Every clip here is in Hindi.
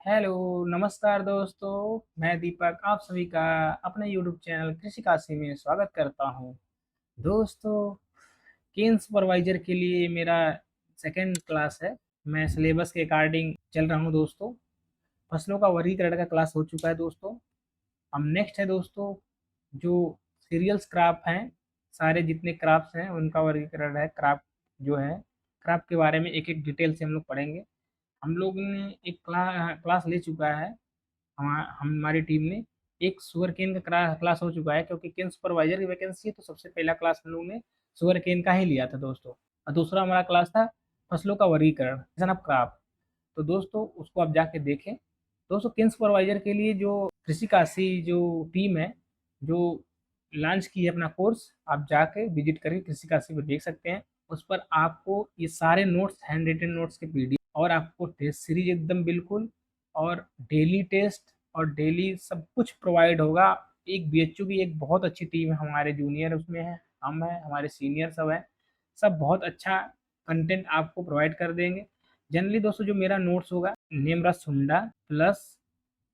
हेलो, नमस्कार दोस्तों। मैं दीपक आप सभी का अपने यूट्यूब चैनल कृषि काशी में स्वागत करता हूं। दोस्तों, केन सुपरवाइजर के लिए मेरा सेकंड क्लास है। मैं सिलेबस के अकॉर्डिंग चल रहा हूं दोस्तों। फसलों का वर्गीकरण का क्लास हो चुका है दोस्तों। हम नेक्स्ट है दोस्तों, जो सीरियल्स क्रॉप हैं, सारे जितने क्रॉप्स हैं उनका वर्गीकरण है। क्रॉप जो है, क्रॉप के बारे में एक एक डिटेल से हम लोग पढ़ेंगे। हम लोग ने एक क्लास ले चुका है। हमारी टीम ने एक शुगर केन का क्लास हो चुका है, क्योंकि केन सुपरवाइजर की वैकेंसी है, तो सबसे पहला क्लास हम लोग ने शुगर केन का ही लिया था दोस्तों। और दूसरा हमारा क्लास था फसलों का वर्गीकरण ऑफ क्रॉप। तो दोस्तों उसको आप जाके देखें। दोस्तों, केन सुपरवाइजर के लिए जो कृषि काशी जो टीम है, जो लॉन्च की है अपना कोर्स, आप जाके विजिट करके कृषि काशी पर देख सकते हैं। उस पर आपको ये सारे नोट्स, हैंड रिटन नोट्स के पीडीएफ, और आपको टेस्ट सीरीज एकदम बिल्कुल, और डेली टेस्ट और डेली सब कुछ प्रोवाइड होगा। एक बीएचयू की एक बहुत अच्छी टीम है, हमारे जूनियर उसमें है, हम हैं, हमारे सीनियर सब हैं। सब बहुत अच्छा कंटेंट आपको प्रोवाइड कर देंगे। जनरली दोस्तों, जो मेरा नोट्स होगा, नेमराज सुंडा प्लस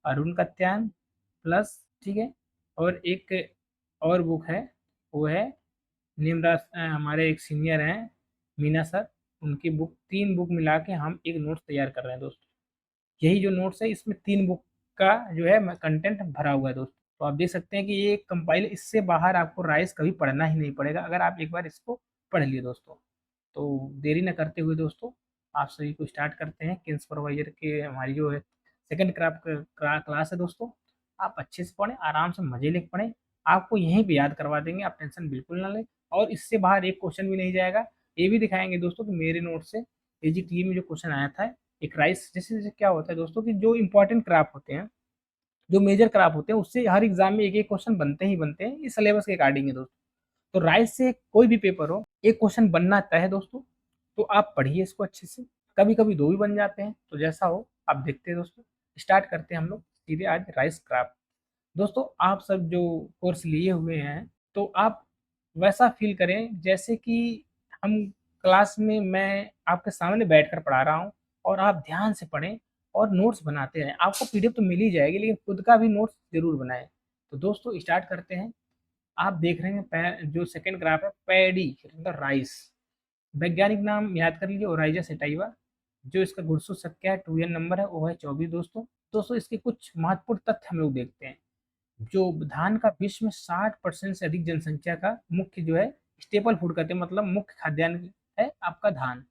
अरुण कत्यान प्लस, ठीक है, और एक और बुक है, वो है नेमराज, हमारे एक सीनियर हैं मीना सर, उनकी बुक, तीन बुक मिला के हम एक नोट्स तैयार कर रहे हैं दोस्तों। यही जो नोट्स है, इसमें तीन बुक का जो है कंटेंट भरा हुआ है दोस्तों। तो आप देख सकते हैं कि ये कंपाइल, इससे बाहर आपको राइस कभी पढ़ना ही नहीं पड़ेगा अगर आप एक बार इसको पढ़ लिए दोस्तों। तो देरी न करते हुए दोस्तों, आप सभी को स्टार्ट करते हैं। केन सुपरवाइजर के हमारी जो है सेकंड क्लास है दोस्तों। आप अच्छे से पढ़ें, आराम से मजे लेके पढ़ें। आपको यहीं पे याद करवा देंगे, आप टेंशन बिल्कुल ना लें। और इससे बाहर एक क्वेश्चन भी नहीं जाएगा। ये भी दिखाएंगे दोस्तों कि मेरे नोट से एजीटीए में जो क्वेश्चन आया था, एक राइस जैसे जैसे क्या होता है दोस्तों, कि जो इंपॉर्टेंट क्रॉप होते हैं, जो मेजर क्रॉप होते हैं, उससे हर एग्जाम में एक एक क्वेश्चन बनते ही बनते हैं। इस सिलेबस के अकॉर्डिंग है दोस्तों। तो राइस से कोई भी पेपर हो, एक क्वेश्चन बनना तय है दोस्तों। तो आप पढ़िए इसको अच्छे से। कभी कभी दो भी बन जाते हैं, तो जैसा हो आप देखते हैं दोस्तों। स्टार्ट करते हैं हम लोग सीधे आज राइस क्रॉप। दोस्तों, आप सब जो कोर्स लिए हुए हैं, तो आप वैसा फील करें जैसे कि हम क्लास में, मैं आपके सामने बैठकर पढ़ा रहा हूँ, और आप ध्यान से पढ़ें और नोट्स बनाते रहें। आपको पीडीएफ तो मिल ही जाएगी, लेकिन खुद का भी नोट्स जरूर बनाएं। तो दोस्तों स्टार्ट करते हैं। आप देख रहे हैं जो सेकंड ग्राफ है, पैडी मतलब राइस। वैज्ञानिक नाम याद कर लीजिए, ओराइजा सेटाइवा। जो इसका गुणसूत्र संख्या है, 2n नंबर है, वो है 24 दोस्तों। दोस्तों, इसके कुछ महत्वपूर्ण तथ्य हम लोग देखते हैं। जो धान का विश्व में 60% से अधिक जनसंख्या का मुख्य जो है स्टेपल फूड कहते हैं, मतलब मुख्य खाद्यान्न है आपका धान।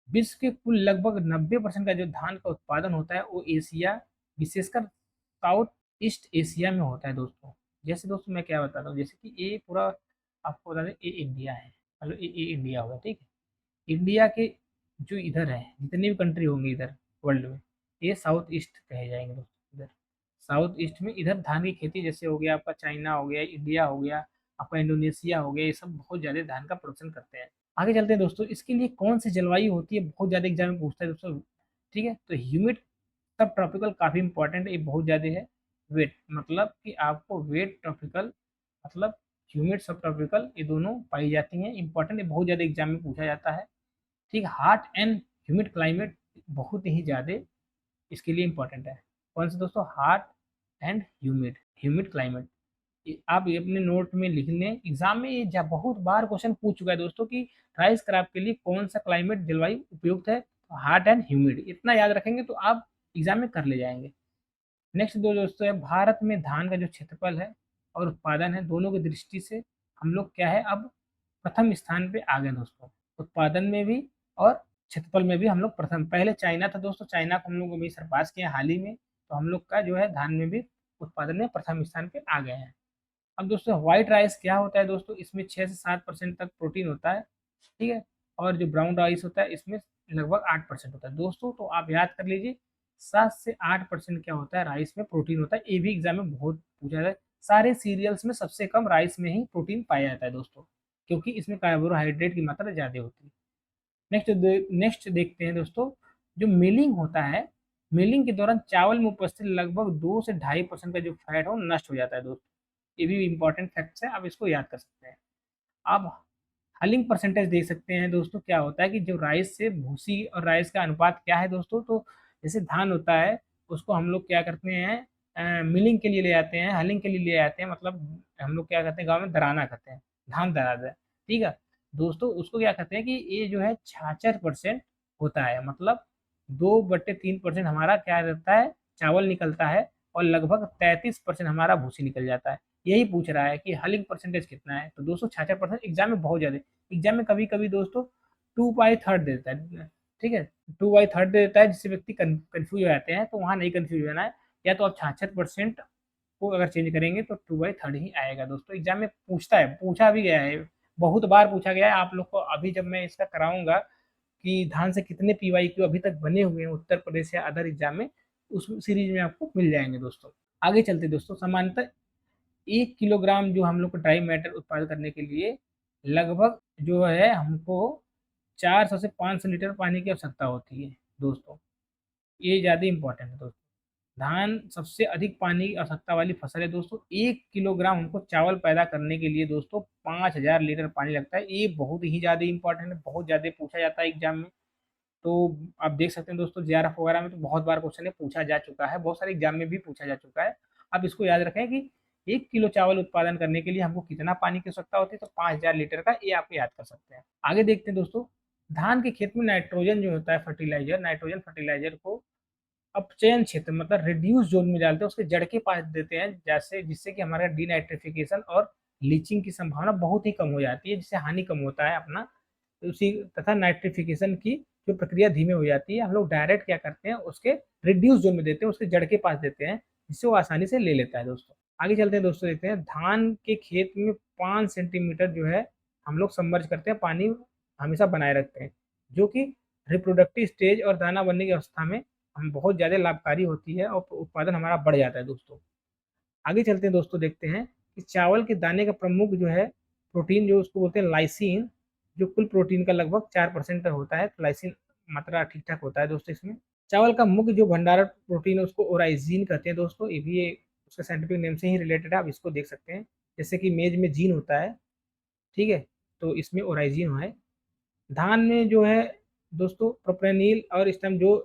विश्व के कुल लगभग 90% का जो धान का उत्पादन होता है, वो एशिया, विशेषकर साउथ ईस्ट एशिया में होता है दोस्तों। जैसे दोस्तों मैं क्या बताता हूँ, जैसे कि ये पूरा आपको बता दें, ये इंडिया है, मतलब ये इंडिया होगा, ठीक है। इंडिया के जो इधर है, जितने भी कंट्री होंगे इधर वर्ल्ड में, ये साउथ ईस्ट कहे जाएंगे दोस्तों। इधर साउथ ईस्ट में इधर धान की खेती, जैसे हो गया आपका चाइना, हो गया इंडिया, हो गया आपका इंडोनेशिया, हो गया, ये सब बहुत ज़्यादा धान का प्रोडक्शन करते हैं। आगे चलते हैं दोस्तों। इसके लिए कौन सी जलवायु होती है, बहुत ज़्यादा एग्जाम में पूछता है दोस्तों, ठीक है। तो ह्यूमिड सब ट्रॉपिकल काफ़ी इंपॉर्टेंट है, ये बहुत ज़्यादा है। वेट मतलब कि आपको वेट ट्रॉपिकल, मतलब ह्यूमिड सब ट्रॉपिकल, ये दोनों पाई जाती हैं, इंपॉर्टेंट है, बहुत ज़्यादा एग्जाम में पूछा जाता है, ठीक। हॉट एंड ह्यूमिड क्लाइमेट बहुत ही ज़्यादा इसके लिए इंपॉर्टेंट है। कौन से दोस्तों? Hot and humid, humid climate. आप ये अपने नोट में लिख लें, एग्जाम में ये बहुत बार क्वेश्चन पूछ चुका है दोस्तों कि राइस क्रॉप के लिए कौन सा क्लाइमेट जलवायु उपयुक्त है, हॉट एंड ह्यूमिड। इतना याद रखेंगे तो आप एग्जाम में कर ले जाएंगे। नेक्स्ट दो दोस्तों है, भारत में धान का जो क्षेत्रफल है और उत्पादन है, दोनों की दृष्टि से हम लोग क्या है, अब प्रथम स्थान पे आ गए दोस्तों। उत्पादन में भी और क्षेत्रफल में भी हम लोग प्रथम, पहले चाइना था दोस्तों, चाइना को हम लोग अभी सरपास किए हाल ही में। तो हम लोग का जो है धान में भी उत्पादन में प्रथम स्थान पे आ गए हैं। अब दोस्तों, व्हाइट राइस क्या होता है दोस्तों? इसमें 6 से 7% तक प्रोटीन होता है, ठीक है। और जो ब्राउन राइस होता है, इसमें लगभग 8% होता है दोस्तों। तो आप याद कर लीजिए, 7 से 8% क्या होता है, राइस में प्रोटीन होता है। ये भी एग्जाम में बहुत पूछा जाता है। सारे सीरियल्स में सबसे कम राइस में ही प्रोटीन पाया जाता है दोस्तों, क्योंकि इसमें कार्बोहाइड्रेट की मात्रा ज़्यादा होती है। नेक्स्ट देखते हैं दोस्तों, जो मिलिंग होता है, मिलिंग के दौरान चावल में उपस्थित लगभग 2 से 2.5% का जो फैट है वो नष्ट हो जाता है दोस्तों। ये भी इंपॉर्टेंट फैक्ट्स है, आप इसको याद कर सकते हैं। आप हलिंग परसेंटेज देख सकते हैं दोस्तों, क्या होता है कि जो राइस से भूसी और राइस का अनुपात क्या है दोस्तों। तो जैसे धान होता है, उसको हम लोग क्या करते हैं, मिलिंग के लिए ले जाते हैं, हलिंग के लिए ले जाते हैं, मतलब हम लोग क्या करते हैं गाँव में दराना कहते हैं, धान दराता है, ठीक है। दोस्तों उसको क्या कहते हैं कि ये जो है 66% होता है, मतलब 2/3% हमारा क्या रहता है, चावल निकलता है, और लगभग 33% हमारा भूसी निकल जाता है। यही पूछ रहा है कि हलिंग परसेंटेज कितना है, तो दोस्तों 66% एग्जाम में बहुत ज़्यादा। एग्जाम में कभी कभी दोस्तों 2/3 देता है, ठीक है, 2/3 दे देता है, जिससे व्यक्ति कंफ्यूज हो जाते हैं, तो वहाँ नहीं कंफ्यूज होना है। या तो आप 66% को अगर चेंज करेंगे तो 2/3 ही आएगा। दोस्तों एग्जाम में पूछता है, पूछा भी गया है, बहुत बार पूछा गया है आप लोग को। अभी जब मैं इसका कराऊंगा कि धान से कितने PYQ अभी तक बने हुए हैं उत्तर प्रदेश या अदर एग्जाम में, उस सीरीज में आपको मिल जाएंगे दोस्तों। आगे चलते दोस्तों, सामान्यतः 1 किलोग्राम जो हम लोग को ड्राई मैटर उत्पादन करने के लिए लगभग जो है हमको 400 से 500 लीटर पानी की आवश्यकता होती है दोस्तों। ये ज़्यादा इंपॉर्टेंट है दोस्तों। धान सबसे अधिक पानी की आवश्यकता वाली फसल है दोस्तों। 1 किलोग्राम हमको चावल पैदा करने के लिए दोस्तों 5,000 लीटर पानी लगता है। ये बहुत ही ज़्यादा इंपॉर्टेंट है, बहुत ज़्यादा पूछा जाता है एग्जाम में। तो आप देख सकते हैं दोस्तों, JRF वगैरह में तो बहुत बार क्वेश्चन है, पूछा जा चुका है, बहुत सारे एग्जाम में भी पूछा जा चुका है। आप इसको याद रखें कि 1 किलो चावल उत्पादन करने के लिए हमको कितना पानी की आवश्यकता होती है, तो 5,000 लीटर का, ये आप याद कर सकते हैं। आगे देखते हैं दोस्तों, धान के खेत में नाइट्रोजन जो होता है फर्टिलाइजर, नाइट्रोजन फर्टिलाइजर को अपचयन क्षेत्र मतलब रिड्यूस जोन में डालते हैं, उसके जड़ के पास देते हैं, जैसे जिससे कि हमारा डीनाइट्रिफिकेशन और लीचिंग की संभावना बहुत ही कम हो जाती है, जिससे हानि कम होता है अपना उसी, तथा नाइट्रिफिकेशन की जो प्रक्रिया धीमे हो जाती है। हम लोग डायरेक्ट क्या करते हैं, उसके रिड्यूस जोन में देते हैं, उसके जड़ के पास देते हैं, जिससे वो आसानी से ले लेता है दोस्तों। आगे चलते हैं दोस्तों, देखते हैं धान के खेत में 5 सेंटीमीटर जो है हम लोग सबमर्ज करते हैं, पानी हमेशा बनाए रखते हैं, जो कि रिप्रोडक्टिव स्टेज और दाना बनने की अवस्था में हम बहुत ज़्यादा लाभकारी होती है, और उत्पादन हमारा बढ़ जाता है दोस्तों। आगे चलते हैं दोस्तों, देखते हैं कि चावल के दाने का प्रमुख जो है प्रोटीन, जो उसको बोलते हैं लाइसिन, जो कुल प्रोटीन का लगभग 4% होता है, तो लाइसिन मात्रा ठीक ठाक होता है दोस्तों इसमें। चावल का मुख्य जो भंडारण प्रोटीन है उसको ओराइजीन कहते हैं दोस्तों, ये भी उसके साइंटिफिक नेम से ही रिलेटेड है, आप इसको देख सकते हैं। जैसे कि मेज में जीन होता है, ठीक है, तो इसमें ओराइजीन है। धान में जो है दोस्तों प्रोप्रेनिल और स्टेम, जो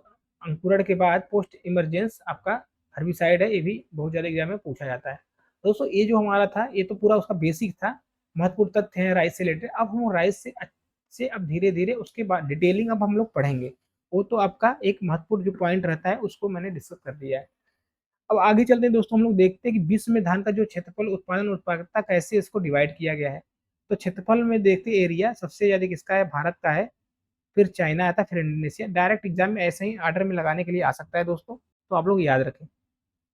अंकुरण के बाद पोस्ट इमरजेंस आपका हर्बिसाइड है, ये भी बहुत ज़्यादा एग्जाम में पूछा जाता है दोस्तों। ये जो हमारा था, ये तो पूरा उसका बेसिक था, महत्वपूर्ण तथ्य हैं राइस से रिलेटेड। अब हम राइस से अब धीरे धीरे उसके बाद डिटेलिंग अब हम लोग पढ़ेंगे। वो तो आपका एक महत्वपूर्ण जो पॉइंट रहता है उसको मैंने डिस्कस कर दिया है। अब आगे चलते हैं दोस्तों, हम लोग देखते हैं कि विश्व में धान का जो क्षेत्रफल, उत्पादन, उत्पादकता, कैसे इसको डिवाइड किया गया है। तो क्षेत्रफल में देखते हैं, एरिया सबसे ज़्यादा किसका है, भारत का है, फिर चाइना आता है, फिर इंडोनेशिया। डायरेक्ट एग्जाम में ऐसे ही ऑर्डर में लगाने के लिए आ सकता है दोस्तों, तो आप लोग याद रखें।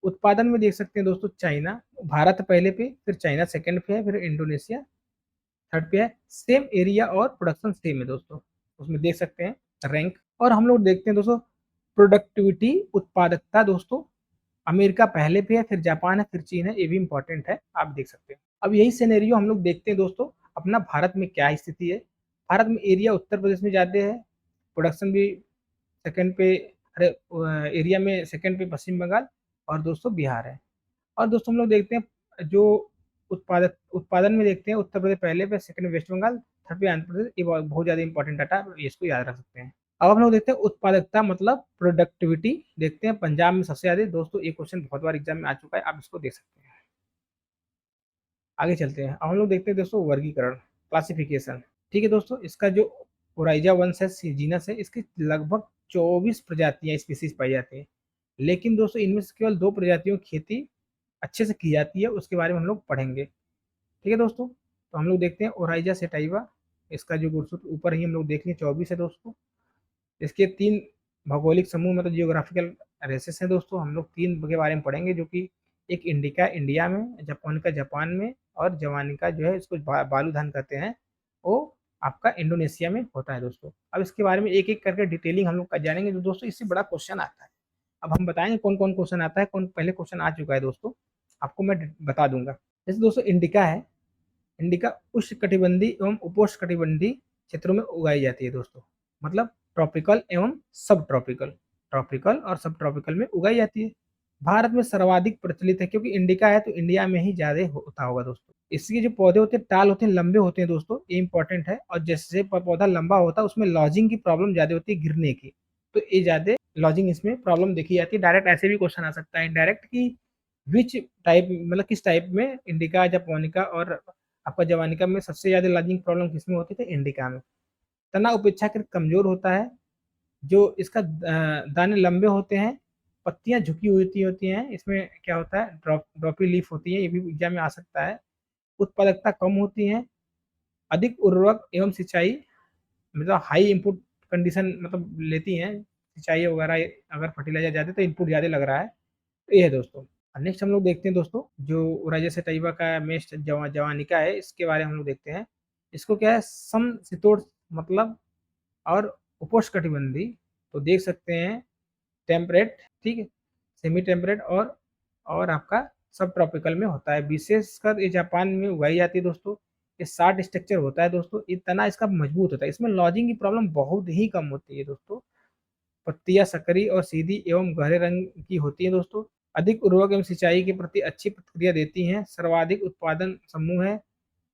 उत्पादन में देख सकते हैं दोस्तों, चाइना, भारत पहले पे, फिर चाइना सेकंड पे है, फिर इंडोनेशिया थर्ड पे है। सेम एरिया और प्रोडक्शन सेम है दोस्तों, उसमें देख सकते हैं रैंक। और हम लोग देखते हैं दोस्तों प्रोडक्टिविटी, उत्पादकता दोस्तों, अमेरिका पहले पे है, फिर जापान है, फिर चीन है, ये भी इंपॉर्टेंट है, आप देख सकते हैं। अब यही सिनेरियो हम लोग देखते हैं दोस्तों, अपना भारत में क्या स्थिति है। भारत में एरिया उत्तर प्रदेश में ज़्यादा है, प्रोडक्शन भी सेकंड पे, अरे एरिया में सेकंड पे पश्चिम बंगाल, और दोस्तों बिहार है। और दोस्तों हम लोग देखते हैं जो उत्पादन में देखते हैं, उत्तर प्रदेश पहले पे, सेकंड में वेस्ट बंगाल, थर्ड पे आंध्र प्रदेश। ये बहुत ज़्यादा इंपॉर्टेंट डाटा है, इसको याद रख सकते हैं। अब हम लोग देखते हैं उत्पादकता मतलब प्रोडक्टिविटी, देखते हैं पंजाब में सबसे ज़्यादा दोस्तों। ये क्वेश्चन बहुत बार एग्जाम में आ चुका है, आप इसको देख सकते हैं। आगे चलते हैं, अब हम लोग देखते हैं दोस्तों वर्गीकरण, क्लासिफिकेशन, ठीक है दोस्तों। इसका जो ओराइजा वंश है, जीनस है, इसकी लगभग 24 प्रजातियां, स्पीसीज पाई जाती है। लेकिन दोस्तों इनमें से केवल 2 प्रजातियों की खेती अच्छे से की जाती है, उसके बारे में हम लोग पढ़ेंगे, ठीक है दोस्तों। तो हम लोग देखते हैं ओराइजा सेटाइवा, इसका जो गुणसूत्र ऊपर ही हम लोग देख लें 24 है दोस्तों। इसके 3 भौगोलिक समूह मतलब जियोग्राफिकल रेसेस हैं दोस्तों, हम लोग 3 के बारे में पढ़ेंगे, जो कि एक इंडिका इंडिया में, जापान का जापान में, और जवानिका जो है इसको बालू धान कहते हैं, वो आपका इंडोनेशिया में होता है दोस्तों। अब इसके बारे में एक एक करके डिटेलिंग हम लोग जानेंगे, जो दोस्तों इससे बड़ा क्वेश्चन आता है। अब हम बताएंगे कौन कौन क्वेश्चन आता है, कौन पहले क्वेश्चन आ चुका है दोस्तों, आपको मैं बता दूंगा। जैसे दोस्तों इंडिका है, इंडिका उष्णकटिबंधीय एवं उपोष्णकटिबंधीय क्षेत्रों में उगाई जाती है दोस्तों, मतलब ट्रॉपिकल एवं सब ट्रॉपिकल, ट्रॉपिकल और सब ट्रॉपिकल में उगाई जाती है। भारत में सर्वाधिक प्रचलित है, क्योंकि इंडिका है तो इंडिया में ही ज्यादा होता होगा दोस्तों। इसके जो पौधे होते हैं, टाल होते हैं, लंबे होते हैं दोस्तों, ये इंपॉर्टेंट है। और जैसे पौधा लंबा होता है उसमें लॉजिंग की प्रॉब्लम ज्यादा होती है, गिरने की, तो ये ज्यादा लॉजिंग इसमें प्रॉब्लम देखी जाती है। डायरेक्ट ऐसे भी क्वेश्चन आ सकता है इनडायरेक्ट कि विच टाइप, मतलब किस टाइप में इंडिका, जापोनिका और आपका जवानिका में सबसे ज़्यादा लॉजिंग प्रॉब्लम किसमें होती है? इंडिका में। तना अपेक्षाकृत कमजोर होता है, जो इसका दाने लंबे होते हैं, पत्तियां झुकी होती हैं, इसमें क्या होता है? ड्रॉपी लीफ होती है, ये भी एग्जाम में आ सकता है। उत्पादकता कम होती है, अधिक उर्वरक एवं सिंचाई, मतलब हाई इनपुट कंडीशन मतलब लेती हैं, सिंचाई वगैरह अगर फर्टिलाइजर ज़्यादा तो इनपुट ज़्यादा लग रहा है। तो ये है दोस्तों। नेक्स्ट हम लोग देखते हैं दोस्तों, जो राजस्व तैयबा का मेष जवानिका है, इसके बारे में हम लोग देखते हैं। इसको क्या है? समशीतोष्ण मतलब और उपोष्णकटिबंधी, तो देख सकते हैं टेम्परेट, ठीक है, सेमी टेम्परेट और आपका सब ट्रॉपिकल में होता है। विशेषकर ये जापान में उगाई जाती है दोस्तों। ये 60 स्ट्रक्चर होता है दोस्तों, ये तना इसका मजबूत होता है, इसमें लॉजिंग की प्रॉब्लम बहुत ही कम होती है दोस्तों। पत्तियां सकरी और सीधी एवं गहरे रंग की होती है दोस्तों। अधिक उर्वरक एवं सिंचाई के प्रति अच्छी प्रतिक्रिया देती हैं। सर्वाधिक उत्पादन समूह है।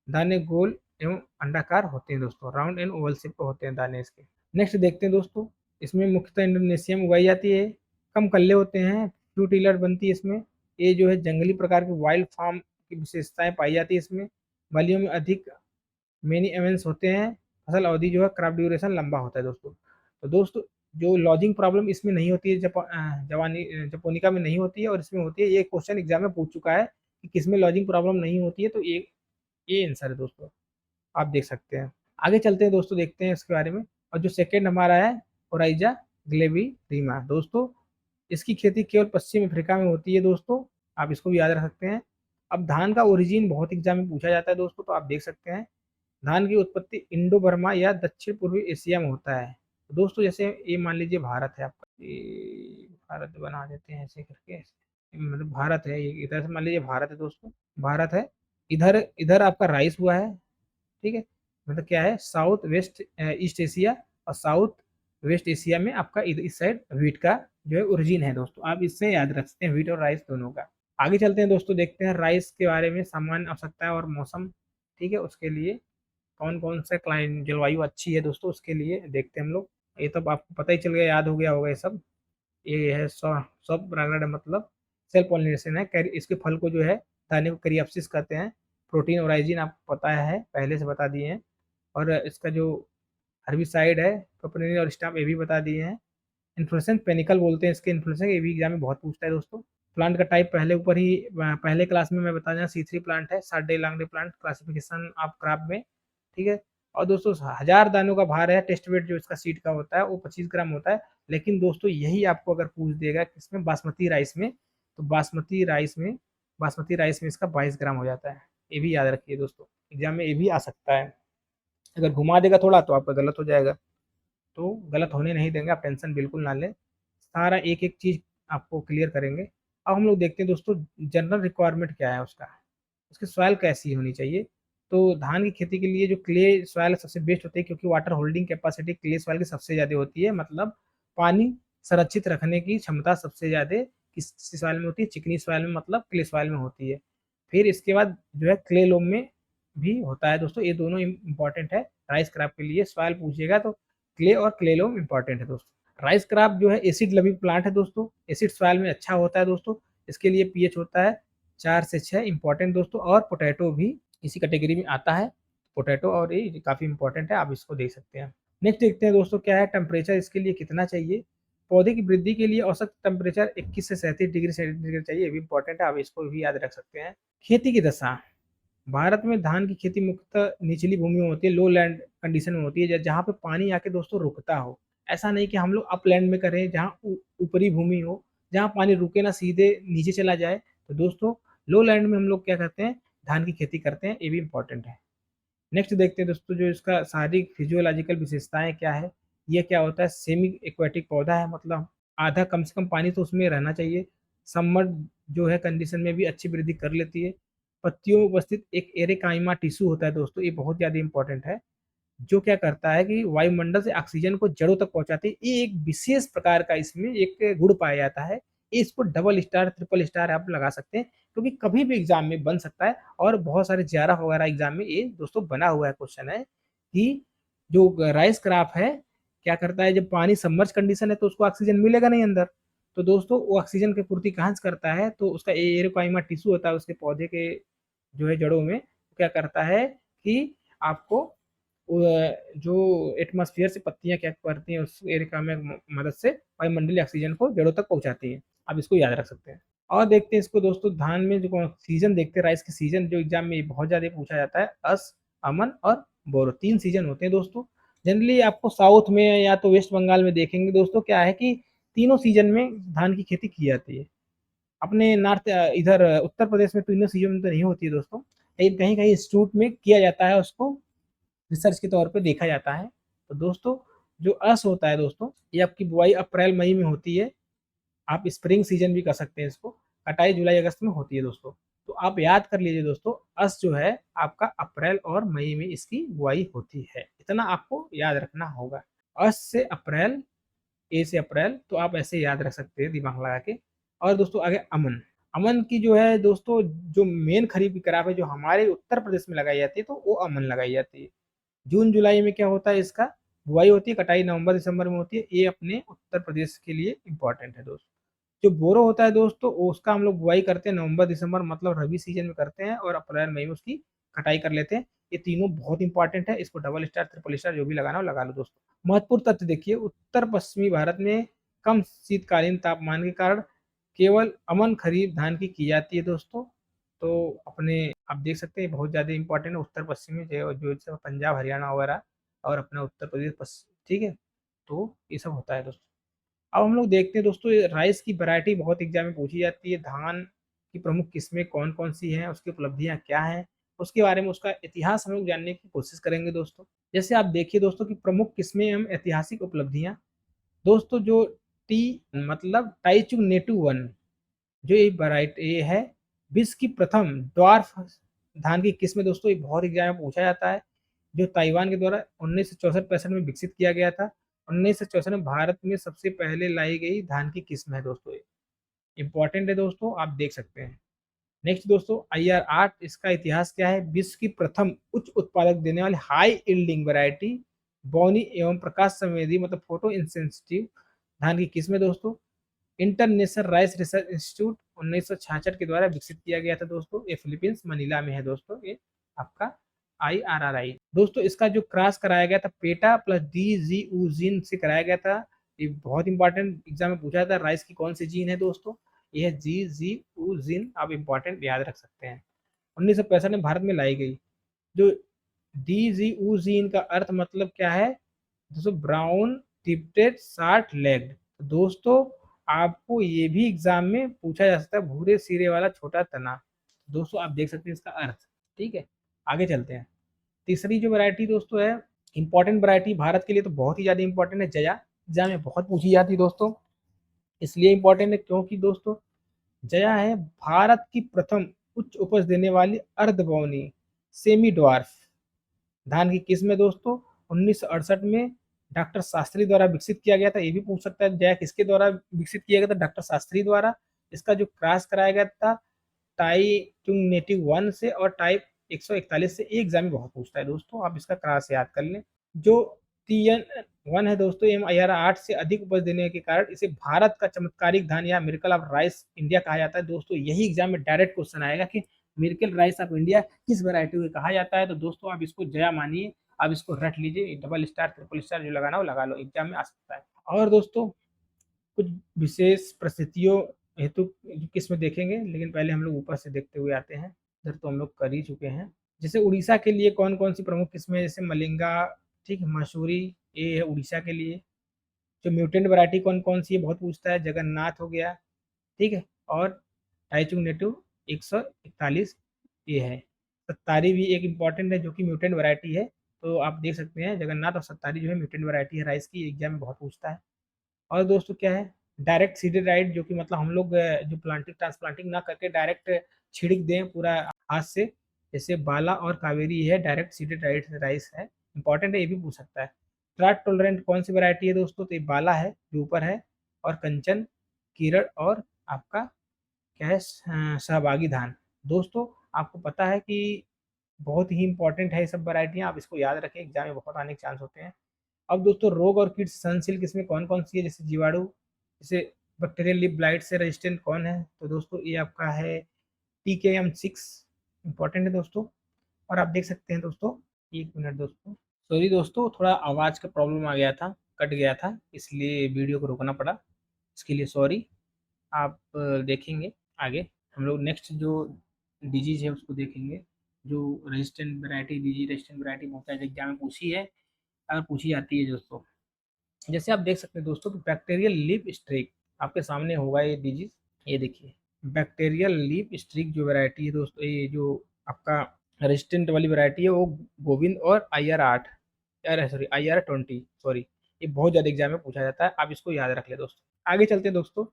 दाने गोल एवं अंडाकार होते हैं दोस्तों, राउंड एंड ओवल शेप होते हैं दाने इसके। नेक्स्ट देखते हैं दोस्तों, इसमें मुख्यतः इंडोनेशिया में उगाई जाती है। कम कल्ले होते हैं, फ्रूट ईलर बनती है इसमें। ये जो है जंगली प्रकार के वाइल्ड फार्म की विशेषताएं पाई जाती है इसमें। बलियों में अधिक मेनी एवेंस होते हैं। फसल अवधि जो है क्रॉप ड्यूरेशन लंबा होता है दोस्तों। तो दोस्तों, जो लॉजिंग प्रॉब्लम इसमें नहीं होती है, जपोनिका में नहीं होती है और इसमें होती है। ये क्वेश्चन एग्जाम में पूछ चुका है कि किसमें लॉजिंग प्रॉब्लम नहीं होती है, तो ये आंसर है दोस्तों, आप देख सकते हैं। आगे चलते हैं दोस्तों, देखते हैं इसके बारे में। और जो सेकंड हमारा है ओराइजा ग्लेबिरिमा दोस्तों, इसकी खेती केवल पश्चिम अफ्रीका में होती है दोस्तों, आप इसको भी याद रख सकते हैं। अब धान का ओरिजिन बहुत एग्जाम में पूछा जाता है दोस्तों, तो आप देख सकते हैं धान की उत्पत्ति इंडो बर्मा या दक्षिण पूर्वी एशिया में होता है। तो दोस्तों, जैसे ये मान लीजिए भारत है आपका, ये भारत बना देते हैं ऐसे करके, मतलब भारत है ये, इधर से मान लीजिए भारत है दोस्तों, भारत है। इधर इधर आपका राइस हुआ है, ठीक है, मतलब क्या है? साउथ वेस्ट ईस्ट एशिया और साउथ वेस्ट एशिया में आपका इस साइड व्हीट का जो है ओरिजिन है दोस्तों, आप इससे याद रख सकते हैं व्हीट और राइस दोनों का। आगे चलते हैं दोस्तों, देखते हैं राइस के बारे में, सामान्य आवश्यकता और मौसम, ठीक है, उसके लिए कौन कौन से क्लाइमेट जलवायु अच्छी है दोस्तों, उसके लिए देखते हैं हम लोग। ये तो आपको पता ही चल गया, याद हो गया होगा ये सब। ये है सब परागण, मतलब सेल पॉलिनेशन है। इसके फल को जो है दाने को करिएप्सिस कहते हैं। प्रोटीन और हाइजीन आपको पता है, पहले से बता दिए हैं। और इसका जो हर्बिसाइड है प्रोपेनिल और स्टाफ, ये भी बता दिए हैं। इन्फ्लोरेसेंस पेनिकल बोलते हैं इसके, इन्फ्लोरेसेंस ये भी एग्जाम में बहुत पूछता है दोस्तों। प्लांट का टाइप पहले ऊपर ही पहले क्लास में मैं बता दें, C3 प्लांट है, साडे लांगडे प्लांट, क्लासिफिकेशन ऑफ क्रॉप में, ठीक है। और दोस्तों 1000 दानों का भार है, टेस्ट वेट जो इसका सीड का होता है वो 25 ग्राम होता है। लेकिन दोस्तों यही आपको अगर पूछ देगा किसमें, बासमती राइस में, तो बासमती राइस में इसका 22 ग्राम हो जाता है। ये भी याद रखिए दोस्तों, एग्जाम में ये भी आ सकता है। अगर घुमा देगा थोड़ा तो आपका गलत हो जाएगा, तो गलत होने नहीं देंगे, आप टेंशन बिल्कुल ना लें, सारा एक एक चीज़ आपको क्लियर करेंगे। अब हम लोग देखते हैं दोस्तों, जनरल रिक्वायरमेंट क्या है उसका, उसकी सॉइल कैसी होनी चाहिए। तो धान की खेती के लिए जो क्ले सॉइल सबसे बेस्ट होती है, क्योंकि water holding capacity clay soil की सबसे ज़्यादा होती है, मतलब पानी संरक्षित रखने की क्षमता सबसे ज़्यादा किस सॉइल में होती है? चिकनी सॉइल में, मतलब क्ले सॉइल में होती है। फिर इसके बाद जो है क्ले लोम में भी होता है दोस्तों, ये दोनों इंपॉर्टेंट है राइस क्रॉप के लिए। सॉइल पूछेगा तो क्ले और क्ले लोम इंपॉर्टेंट है दोस्तों। राइस क्रॉप जो है एसिड लविंग प्लांट है दोस्तों, एसिड सॉइल में अच्छा होता है दोस्तों। इसके लिए पीएच होता है 4 से 6, इंपॉर्टेंट दोस्तों। और पोटैटो भी इसी कैटेगरी में आता है, पोटैटो, और ये काफ़ी इंपॉर्टेंट है, आप इसको देख सकते हैं। नेक्स्ट देखते हैं दोस्तों, क्या है टेम्परेचर इसके लिए कितना चाहिए। पौधे की वृद्धि के लिए औसत टेम्परेचर 21 से 37 डिग्री सेंटीग्रेड चाहिए, ये भी इंपॉर्टेंट है, आप इसको भी याद रख सकते हैं। खेती की दशा, भारत में धान की खेती मुख्यतः निचली भूमि में होती है, लो लैंड कंडीशन में होती है, जहाँ पे पानी आके दोस्तों रुकता हो। ऐसा नहीं कि हम लोग अपलैंड में करें जहाँ ऊपरी भूमि हो, जहाँ पानी रुके ना सीधे नीचे चला जाए। तो दोस्तों लो लैंड में हम लोग क्या करते हैं? धान की खेती करते हैं, ये भी इंपॉर्टेंट है। नेक्स्ट देखते हैं दोस्तों, जो इसका शारीरिक फिजियोलॉजिकल विशेषताएं क्या है। ये क्या होता है? सेमी एक्वेटिक पौधा है, मतलब आधा कम से कम पानी तो उसमें रहना चाहिए। सबमर्ज जो है कंडीशन में भी अच्छी वृद्धि कर लेती है। पत्तियों में उपस्थित एक एरेकाइमा टिश्यू होता है दोस्तों, ये बहुत ज़्यादा इंपॉर्टेंट है, जो क्या करता है कि वायुमंडल से ऑक्सीजन को जड़ों तक पहुंचाती है। ये एक विशेष प्रकार का इसमें एक गुण पाया जाता है। इसको डबल स्टार ट्रिपल स्टार आप लगा सकते हैं, क्योंकि कभी भी एग्जाम में बन सकता है। और बहुत सारे JRF वगैरह एग्जाम में ये दोस्तों बना हुआ है क्वेश्चन है कि जो राइस क्रॉप है क्या करता है, जब पानी सबमर्ज कंडीशन है तो उसको ऑक्सीजन मिलेगा नहीं अंदर। तो दोस्तों वो ऑक्सीजन की पूर्ति कहाँ से करता है, तो उसका एरियोकाइमा टिश्यू होता है उसके पौधे के जो है जड़ों में, क्या करता है कि आपको जो एटमॉस्फेयर से पत्तियां क्या करती हैं उस एरियोकाइमा की मदद से वायुमंडलीय ऑक्सीजन को जड़ों तक पहुंचाती है। आप इसको याद रख सकते हैं। और देखते हैं इसको दोस्तों, धान में जो सीजन देखते हैं, राइस के सीजन जो एग्जाम में बहुत ज्यादा पूछा जाता है, अस, अमन और बोरो, 3 सीजन होते हैं दोस्तों। जनरली आपको साउथ में या तो वेस्ट बंगाल में देखेंगे दोस्तों, क्या है कि तीनों सीजन में धान की खेती की जाती है। अपने नॉर्थ इधर उत्तर प्रदेश में तीनों सीजन में तो नहीं होती है दोस्तों, लेकिन कहीं कहीं इंस्टीट्यूट में किया जाता है, उसको रिसर्च के तौर पे देखा जाता है। तो दोस्तों जो अस होता है दोस्तों, ये आपकी बुआई अप्रैल मई में होती है। आप स्प्रिंग सीजन भी कर सकते हैं इसको, कटाई जुलाई अगस्त में होती है दोस्तों। तो आप याद कर लीजिए दोस्तों, अस जो है आपका अप्रैल और मई में इसकी बुआई होती है, इतना आपको याद रखना होगा। अस से अप्रैल, ए से अप्रैल, तो आप ऐसे याद रख सकते हैं दिमाग लगा के। और दोस्तों आगे अमन, अमन की जो है दोस्तों, जो मेन खरीफ की क्रॉप है जो हमारे उत्तर प्रदेश में लगाई जाती है, तो वो अमन लगाई जाती है। जून जुलाई में क्या होता है, इसका बुआई होती है, कटाई नवंबर दिसंबर में होती है। ये अपने उत्तर प्रदेश के लिए इंपॉर्टेंट है दोस्तों। जो बोरो होता है दोस्तों, उसका हम लोग बुआई करते हैं नवंबर दिसंबर, मतलब रबी सीजन में करते हैं, और अप्रैल मई में उसकी कटाई कर लेते हैं। ये तीनों बहुत इंपॉर्टेंट है, इसको डबल स्टार ट्रिपल स्टार जो भी लगाना हो लगा लो दोस्तों। महत्वपूर्ण तथ्य देखिए, उत्तर पश्चिमी भारत में कम शीतकालीन तापमान के कारण केवल अमन खरीफ धान की जाती है दोस्तों। तो अपने आप देख सकते हैं बहुत ज़्यादा इंपॉर्टेंट है उत्तर पश्चिमी, जो पंजाब हरियाणा वगैरह और अपना उत्तर प्रदेश ठीक है। तो ये सब होता है दोस्तों। अब हम लोग देखते हैं दोस्तों, ये राइस की वैरायटी बहुत एग्जाम में पूछी जाती है। धान की प्रमुख किस्में कौन कौन सी हैं, उसकी उपलब्धियां क्या हैं, उसके बारे में उसका इतिहास हम लोग जानने की कोशिश करेंगे दोस्तों। जैसे आप देखिए दोस्तों कि प्रमुख किस्में एवं ऐतिहासिक उपलब्धियां दोस्तों, जो टी मतलब टाइचुंग नेटू वन, जो ये वैरायटी ये है विश्व की प्रथम ड्वार्फ धान की किस्म दोस्तों, ये बहुत एग्जाम में पूछा जाता है। जो ताइवान के द्वारा 1964-65 में विकसित किया गया था। 1964 में भारत में सबसे पहले लाई गई धान की किस्म है दोस्तों, ये इंपॉर्टेंट है दोस्तों, आप देख सकते हैं। नेक्स्ट दोस्तों IR8, इसका इतिहास क्या है, विश्व की प्रथम उच्च उत्पादक देने वाली हाई इल्डिंग वैरायटी बौनी एवं प्रकाश संवेदी मतलब फोटो इंसेंसिटिव धान की किस्म है दोस्तों। इंटरनेशनल राइस रिसर्च इंस्टीट्यूट 1966 के द्वारा विकसित किया गया था दोस्तों। ये फिलीपींस मनीला में है दोस्तों, ये आपका IRRI दोस्तों। इसका जो क्रॉस कराया गया था पेटा प्लस DGU जीन से कराया गया था। ये बहुत इंपॉर्टेंट एग्जाम में पूछा था, राइस की कौन सी जीन है दोस्तों, ये है GGU जीन, आप इंपॉर्टेंट याद रख सकते हैं। 1965 में भारत में लाई गई। जो DGU जीन का अर्थ मतलब क्या है दोस्तों, ब्राउन टिप्टेड शार्ट लेग्ड। दोस्तों आपको ये भी एग्जाम में पूछा जा सकता है, भूरे सिरे वाला छोटा तना। दोस्तों आप देख सकते हैं इसका अर्थ। ठीक है, आगे चलते हैं। तीसरी जो वैरायटी दोस्तों है, इंपॉर्टेंट वैरायटी भारत के लिए तो बहुत ही ज़्यादा इंपॉर्टेंट है, जया। एग्जाम में बहुत पूछी जाती है दोस्तों, इसलिए इंपॉर्टेंट है क्योंकि दोस्तों जया है भारत की प्रथम उच्च उपज देने वाली अर्धबौनी सेमी ड्वार्फ धान की किस्म है दोस्तों। 1968 में डॉक्टर शास्त्री द्वारा विकसित किया गया था। ये भी पूछ सकता है जय किसके द्वारा विकसित किया गया था, डॉक्टर शास्त्री द्वारा। इसका जो क्रॉस कराया गया था टाई टूंग नेटिव वन से और टाइप 141 से, एक एग्जाम में बहुत पूछता है दोस्तों, आप इसका क्रॉस याद कर लें। जो TN वन है दोस्तों, MIR8 से अधिक उपज देने के कारण इसे भारत का चमत्कारिक धान या मिरेकल ऑफ राइस इंडिया कहा जाता है दोस्तों। यही एग्जाम में डायरेक्ट क्वेश्चन आएगा कि मिरेकल राइस ऑफ इंडिया किस वैरायटी को कहा जाता है। तो दोस्तों आप इसको जया मानिए, आप इसको रट लीजिए, डबल स्टार ट्रिपल स्टार जो लगाना हो लगा लो, एग्जाम में आ सकता है। और दोस्तों कुछ विशेष परिस्थितियों हेतु किस्म देखेंगे, लेकिन पहले हम लोग ऊपर से देखते हुए आते हैं। इधर तो हम लोग कर ही चुके हैं। जैसे उड़ीसा के लिए कौन कौन सी प्रमुख किस्में, जैसे मलिंगा, ठीक है, मसूरी, ये है उड़ीसा के लिए। जो म्यूटेंट वैरायटी कौन कौन सी है बहुत पूछता है, जगन्नाथ हो गया, ठीक है, और टाइचुंग नेटिव 141 ये है। सत्तारी भी एक इम्पॉर्टेंट है जो कि म्यूटेंट वैरायटी है। तो आप देख सकते हैं जगन्नाथ और सत्तारी जो है म्यूटेंट वैरायटी है राइस की, एग्जाम में बहुत पूछता है। और दोस्तों क्या है, डायरेक्ट सीडेड राइट, जो कि मतलब हम लोग जो प्लांटिंग ट्रांसप्लांटिंग ना करके डायरेक्ट छिड़क दें पूरा हाथ से, जैसे बाला और कावेरी है डायरेक्ट सीडेड राइट राइस है, इंपॉर्टेंट है, ये भी पूछ सकता है। ड्राउट टॉलरेंट कौन सी वैरायटी है दोस्तों, तो ये बाला है जो ऊपर है, और कंचन, किरण और आपका क्या है सहभागी धान। दोस्तों आपको पता है कि बहुत ही इंपॉर्टेंट है ये सब वैरायटियाँ, आप इसको याद रखें, एग्जाम में बहुत आने के चांस होते हैं। अब दोस्तों रोग और कीट सहनशील किस्में कौन कौन सी है, जैसे जीवाणु, जैसे बैक्टीरियल लीफ ब्लाइट से रेजिस्टेंट कौन है, तो दोस्तों ये आपका है TKM6, इंपॉर्टेंट है दोस्तों। और आप देख सकते हैं दोस्तों, एक मिनट दोस्तों, सॉरी दोस्तों, थोड़ा आवाज़ का प्रॉब्लम आ गया था, कट गया था, इसलिए वीडियो को रोकना पड़ा, इसके लिए सॉरी। आप देखेंगे आगे हम लोग नेक्स्ट जो डिजीज है उसको देखेंगे, जो resistant variety, disease resistant variety बहुत सारे एग्जाम में पूछी है और पूछी जाती है दोस्तों। जैसे आप देख सकते हैं दोस्तों कि बैक्टीरियल लीफ स्ट्रिक आपके सामने होगा ये डिजीज, ये देखिए बैक्टीरियल लीफ स्ट्रिक जो वैरायटी है दोस्तों, ये जो आपका रेजिस्टेंट वाली वैरायटी है वो गोविंद और IR8, यार सॉरी IR20, सॉरी, ये बहुत ज़्यादा एग्जाम में पूछा जाता है, आप इसको याद रख ले दोस्तों। आगे चलते हैं दोस्तों,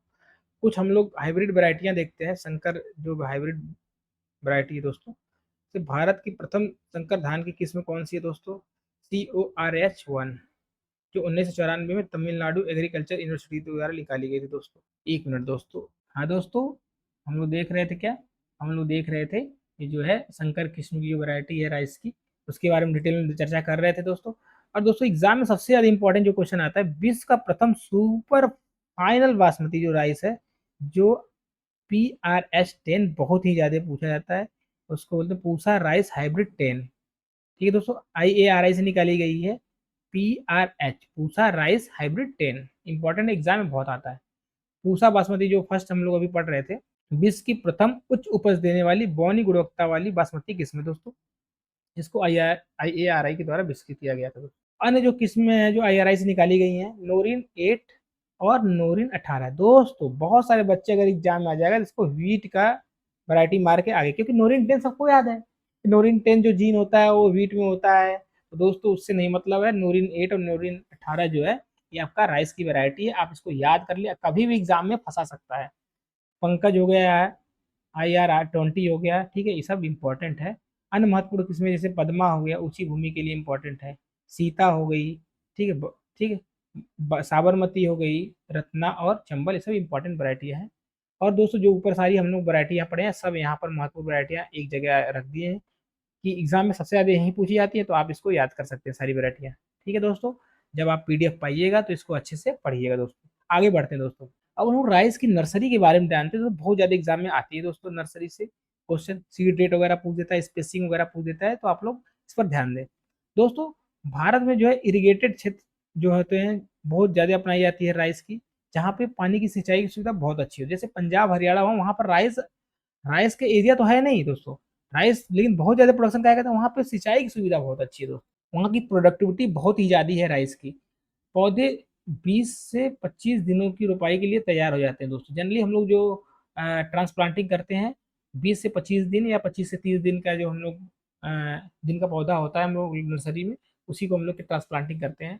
कुछ हम लोग हाइब्रिड वैरायटियां देखते हैं। संकर जो हाइब्रिड वैरायटी है दोस्तों, तो भारत की प्रथम संकर धान की किस्म कौन सी है दोस्तों, CORH1, जो 1994 में तमिलनाडु एग्रीकल्चर यूनिवर्सिटी द्वारा निकाली गई थी दोस्तों। एक मिनट दोस्तों, हाँ दोस्तों, हम लोग देख रहे थे क्या, हम लोग देख रहे थे ये जो है संकर किस्म की जो वैरायटी है राइस की, उसके बारे में डिटेल में चर्चा कर रहे थे दोस्तों। और दोस्तों एग्जाम में सबसे ज़्यादा इंपॉर्टेंट जो क्वेश्चन आता है, विश्व का प्रथम सुपर फाइनल बासमती जो राइस है, जो PRH10, बहुत ही ज़्यादा पूछा जाता है, उसको बोलते हैं पूसा राइस हाइब्रिड 10। ठीक है दोस्तों, IARI से निकाली गई है PRH, Pusa rice hybrid 10, important exam में बहुत आता है। पूसा बासमती जो फर्स्ट हम लोग अभी पढ़ रहे थे, विश्व की प्रथम उच्च उपज देने वाली बौनी गुणवत्ता वाली बासमती किस्म है दोस्तों, जिसको IARI के द्वारा विकसित किया गया था दोस्तों। अन्य जो किस्में हैं जो IRI से निकाली गई हैं, नोरिन 8 और नोरिन 18 दोस्तों, बहुत सारे बच्चे अगर एग्जाम में आ जाएगा तो इसको वीट का वैरायटी मार के आगे, क्योंकि नोरिन 10 सबको याद है, नोरिन 10 जो जीन होता है वो वीट में होता है, तो दोस्तों उससे नहीं मतलब है। नोरिन 8 और नोरिन 18 जो है ये आपका राइस की वैरायटी है, आप इसको याद कर लिया, कभी भी एग्जाम में फंसा सकता है। पंकज हो गया है, IRR20 हो गया, ठीक है, ये सब इंपॉर्टेंट है। अन्य महत्वपूर्ण किस्में जैसे पद्मा हो गया, ऊंची भूमि के लिए इंपॉर्टेंट है, सीता हो गई, ठीक है, ठीक है, साबरमती हो गई, रत्ना और चंबल, ये सब इंपॉर्टेंट वैरायटियाँ हैं। और दोस्तों जो ऊपर सारी हम लोग वैरायटियाँ पढ़े हैं, सब यहाँ पर महत्वपूर्ण वैरायटियाँ एक जगह रख दिए हैं कि एग्जाम में सबसे ज़्यादा यही पूछी जाती है, तो आप इसको याद कर सकते हैं सारी वैरायटियाँ। ठीक है दोस्तों, जब आप PDF पाइएगा तो इसको अच्छे से पढ़िएगा दोस्तों। आगे बढ़ते हैं दोस्तों, अब हम राइस की नर्सरी के बारे में जानते हैं, तो बहुत ज़्यादा एग्जाम में आती है दोस्तों नर्सरी से क्वेश्चन, सीड रेट वगैरह पूछ देता है, स्पेसिंग वगैरह पूछ देता है, तो आप लोग इस पर ध्यान दें दोस्तों। भारत में जो है इरीगेटेड क्षेत्र जो होते हैं बहुत ज़्यादा अपनाई जाती है राइस की, जहाँ पे पानी की सिंचाई की सुविधा बहुत अच्छी हो, जैसे पंजाब हरियाणा हो, वहाँ पर राइस राइस के एरिया तो है नहीं दोस्तों राइस, लेकिन बहुत ज़्यादा प्रोडक्शन का है, वहाँ पे सिंचाई की सुविधा बहुत अच्छी है दोस्तों, वहाँ की प्रोडक्टिविटी बहुत ही ज़्यादा है राइस की। पौधे 20 से 25 दिनों की रोपाई के लिए तैयार हो जाते हैं दोस्तों। जनरली हम लोग जो ट्रांसप्लांटिंग करते हैं 20 से 25 दिन या 25 से 30 दिन का जो हम लोग दिन का पौधा होता है हम लोग नर्सरी में, उसी को हम लोग ट्रांसप्लांटिंग करते हैं।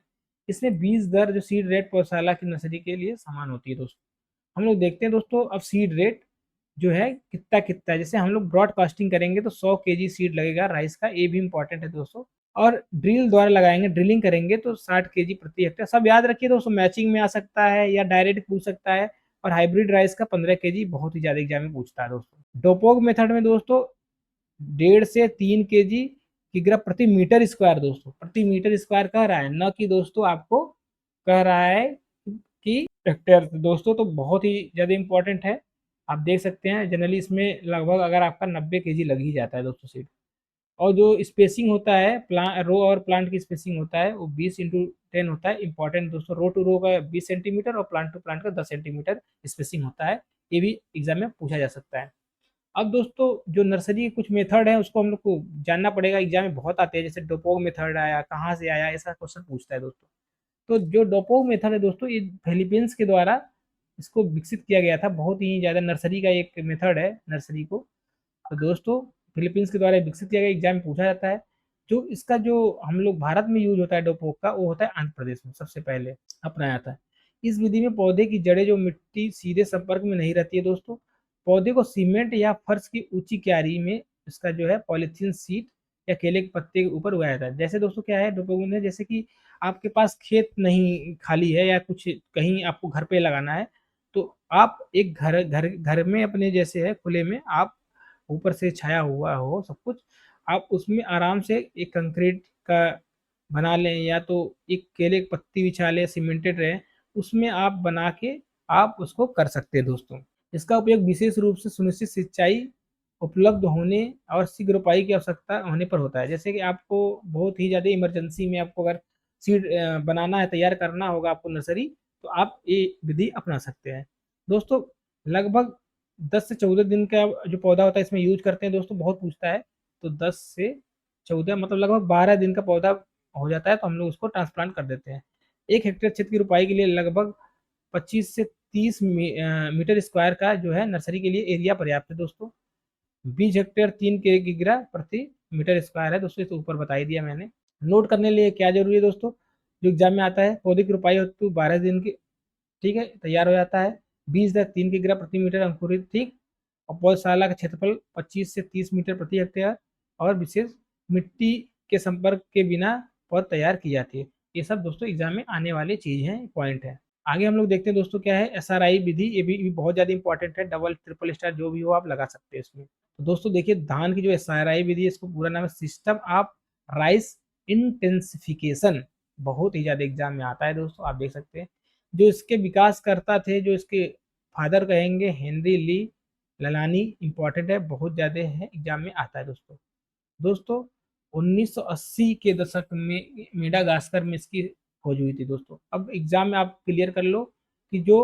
इसमें बीज दर जो सीड रेट पौधशाला की नर्सरी के लिए समान होती है दोस्तों। हम लोग देखते हैं दोस्तों अब सीड रेट जो है कितना कितना है, जैसे हम लोग ब्रॉडकास्टिंग करेंगे तो 100 kg सीड लगेगा राइस का, ये भी इंपॉर्टेंट है दोस्तों। और ड्रिल द्वारा लगाएंगे, ड्रिलिंग करेंगे तो 60 kg प्रति हेक्टेयर, सब याद रखिए दोस्तों, मैचिंग में आ सकता है या डायरेक्ट पूछ सकता है। और हाइब्रिड राइस का 15 kg बहुत ही ज़्यादा एग्जाम में पूछता है दोस्तों। डोपोग मेथड में दोस्तों 1.5 से 3 kg किग्रा प्रति मीटर स्क्वायर दोस्तों, प्रति मीटर स्क्वायर कह रहा है, न कि दोस्तों आपको कह रहा है कि हेक्टेयर दोस्तों, तो बहुत ही ज़्यादा इंपॉर्टेंट है। आप देख सकते हैं जनरली इसमें लगभग अगर आपका 90 kg लग ही जाता है दोस्तों सीड। और जो स्पेसिंग होता है रो और प्लांट की स्पेसिंग होता है वो 20x10 होता है, इंपॉर्टेंट दोस्तों। रो टू रो का 20 सेंटीमीटर और प्लांट टू प्लांट का 10 सेंटीमीटर स्पेसिंग होता है, ये भी एग्जाम में पूछा जा सकता है। अब दोस्तों जो नर्सरी के कुछ मेथड है उसको हम लोग को जानना पड़ेगा, एग्जाम में बहुत आते हैं, जैसे डोपोग मेथड आया, कहाँ से आया, ऐसा क्वेश्चन पूछता है दोस्तों। तो जो डोपोग मेथड है दोस्तों, ये फिलीपींस के द्वारा इसको विकसित किया गया था, बहुत ही ज़्यादा नर्सरी का एक मेथड है नर्सरी को, तो दोस्तों फिलीपींस के द्वारा विकसित किया गया, एग्जाम में पूछा जाता है। जो इसका जो हम लोग भारत में यूज होता है डोपोक का, वो होता है आंध्र प्रदेश में सबसे पहले अपनाया जाता है। इस विधि में पौधे की जड़ें जो मिट्टी सीधे संपर्क में नहीं रहती है दोस्तों, पौधे को सीमेंट या फर्श की ऊंची क्यारी में इसका जो है पॉलीथीन सीट या केले के पत्ते के ऊपर उगाया जाता है। जैसे दोस्तों क्या है डोपोक में, जैसे कि आपके पास खेत नहीं खाली है या कुछ कहीं आपको घर पे लगाना है, तो आप एक घर घर घर में अपने जैसे है खुले में, आप ऊपर से छाया हुआ हो सब कुछ, आप उसमें आराम से एक कंक्रीट का बना लें या तो एक केले की पत्ती बिछा लें, सीमेंटेड रहे, उसमें आप बना के आप उसको कर सकते हैं दोस्तों। इसका उपयोग विशेष रूप से सुनिश्चित सिंचाई उपलब्ध होने और शीघ्र रोपाई की आवश्यकता होने पर होता है। जैसे कि आपको बहुत ही ज़्यादा इमरजेंसी में आपको अगर सीड बनाना है, तैयार करना होगा आपको नर्सरी, तो आप ये विधि अपना सकते हैं। दोस्तों लगभग 10 से 14 दिन का जो पौधा होता है इसमें यूज करते हैं दोस्तों, बहुत पूछता है। तो 10 से 14 मतलब लगभग 12 दिन का पौधा हो जाता है, तो हम लोग उसको ट्रांसप्लांट कर देते हैं। 1 हेक्टेयर क्षेत्र की रोपाई के लिए लगभग 25 से 30 मीटर स्क्वायर का जो है नर्सरी के लिए एरिया पर्याप्त है दोस्तों। 20 हेक्टेयर 3 किलोग्राम प्रति मीटर स्क्वायर है दोस्तों, इसे ऊपर बता ही दिया मैंने। नोट करने के लिए क्या जरूरी है दोस्तों, जो एग्जाम में आता है, पौधे की रोपाई होती है 12 दिन की, ठीक है, तैयार हो जाता है। 20 से 3 किलोग्राम प्रति मीटर अंकुरित, ठीक। और पौधशाला का क्षेत्रफल 25 से 30 मीटर प्रति हेक्टेयर, और विशेष मिट्टी के संपर्क के बिना पौध तैयार की जाती है। ये सब दोस्तों एग्जाम में आने वाली चीज है, पॉइंट है। आगे हम लोग देखते हैं दोस्तों क्या है SRI विधि, ये भी बहुत ज्यादा इंपॉर्टेंट है, डबल ट्रिपल स्टार जो भी हो आप लगा सकते हैं इसमें। तो दोस्तों देखिए धान की जो SRI विधि है, इसको पूरा नाम है सिस्टम ऑफ राइस इंटेंसिफिकेशन, बहुत ही ज्यादा एग्जाम में आता है दोस्तों, आप देख सकते हैं। जो इसके विकास करता थे, जो इसके फादर कहेंगे हेनरी ली ललानी, इंपॉर्टेंट है, बहुत ज्यादा है, एग्जाम में आता है दोस्तों। दोस्तों 1980 के दशक में मेडागास्कर में इसकी खोज हुई थी दोस्तों। अब एग्जाम में आप क्लियर कर लो कि जो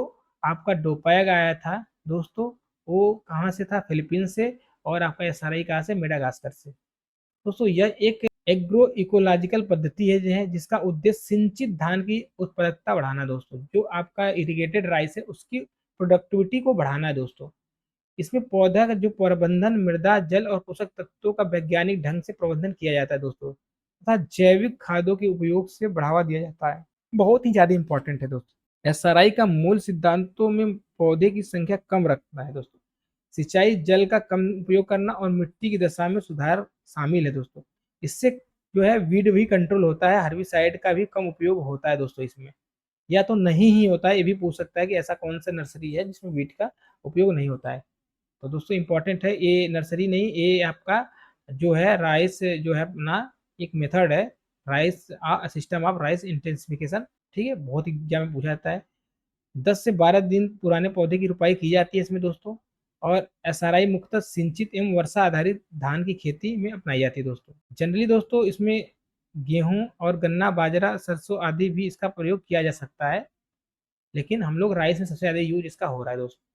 आपका डोपायग आया था दोस्तों, वो कहाँ से था, फिलीपींस से, और आपका SRI कहाँ से, मेडागास्कर से। दोस्तों यह एक एग्रो इकोलॉजिकल पद्धति है जो है, जिसका उद्देश्य सिंचित धान की उत्पादकता बढ़ाना दोस्तों, जो आपका इरिगेटेड राइस है उसकी प्रोडक्टिविटी को बढ़ाना है दोस्तों। इसमें पौधा का जो प्रबंधन, मृदा जल और पोषक तत्वों का वैज्ञानिक ढंग से प्रबंधन किया जाता है दोस्तों, तथा जैविक खादों के उपयोग से बढ़ावा दिया जाता है, बहुत ही ज्यादा इंपॉर्टेंट है दोस्तों। SRI का मूल सिद्धांतों में पौधे की संख्या कम रखना है दोस्तों, सिंचाई, जल का कम उपयोग करना और मिट्टी की दशा में सुधार शामिल है दोस्तों। इससे जो है वीड भी कंट्रोल होता है, हर्बिसाइड का भी कम उपयोग होता है दोस्तों इसमें, या तो नहीं ही होता है, ये भी पूछ सकता है कि ऐसा कौन सा नर्सरी है जिसमें वीड का उपयोग नहीं होता है। तो दोस्तों इंपॉर्टेंट है, ये नर्सरी नहीं, ये आपका जो है राइस जो है अपना एक मेथड है, rice system of rice intensification, ठीक है, बहुत एग्जाम में पूछा जाता है। 10 से 12 दिन पुराने पौधे की रोपाई की जाती है इसमें दोस्तों, और SRI मुख्यतः सिंचित एवं वर्षा आधारित धान की खेती में अपनाई जाती है दोस्तों। जनरली दोस्तों इसमें गेहूं और गन्ना, बाजरा, सरसों आदि भी इसका प्रयोग किया जा सकता है, लेकिन हम लोग राइस में सबसे ज़्यादा यूज इसका हो रहा है दोस्तों।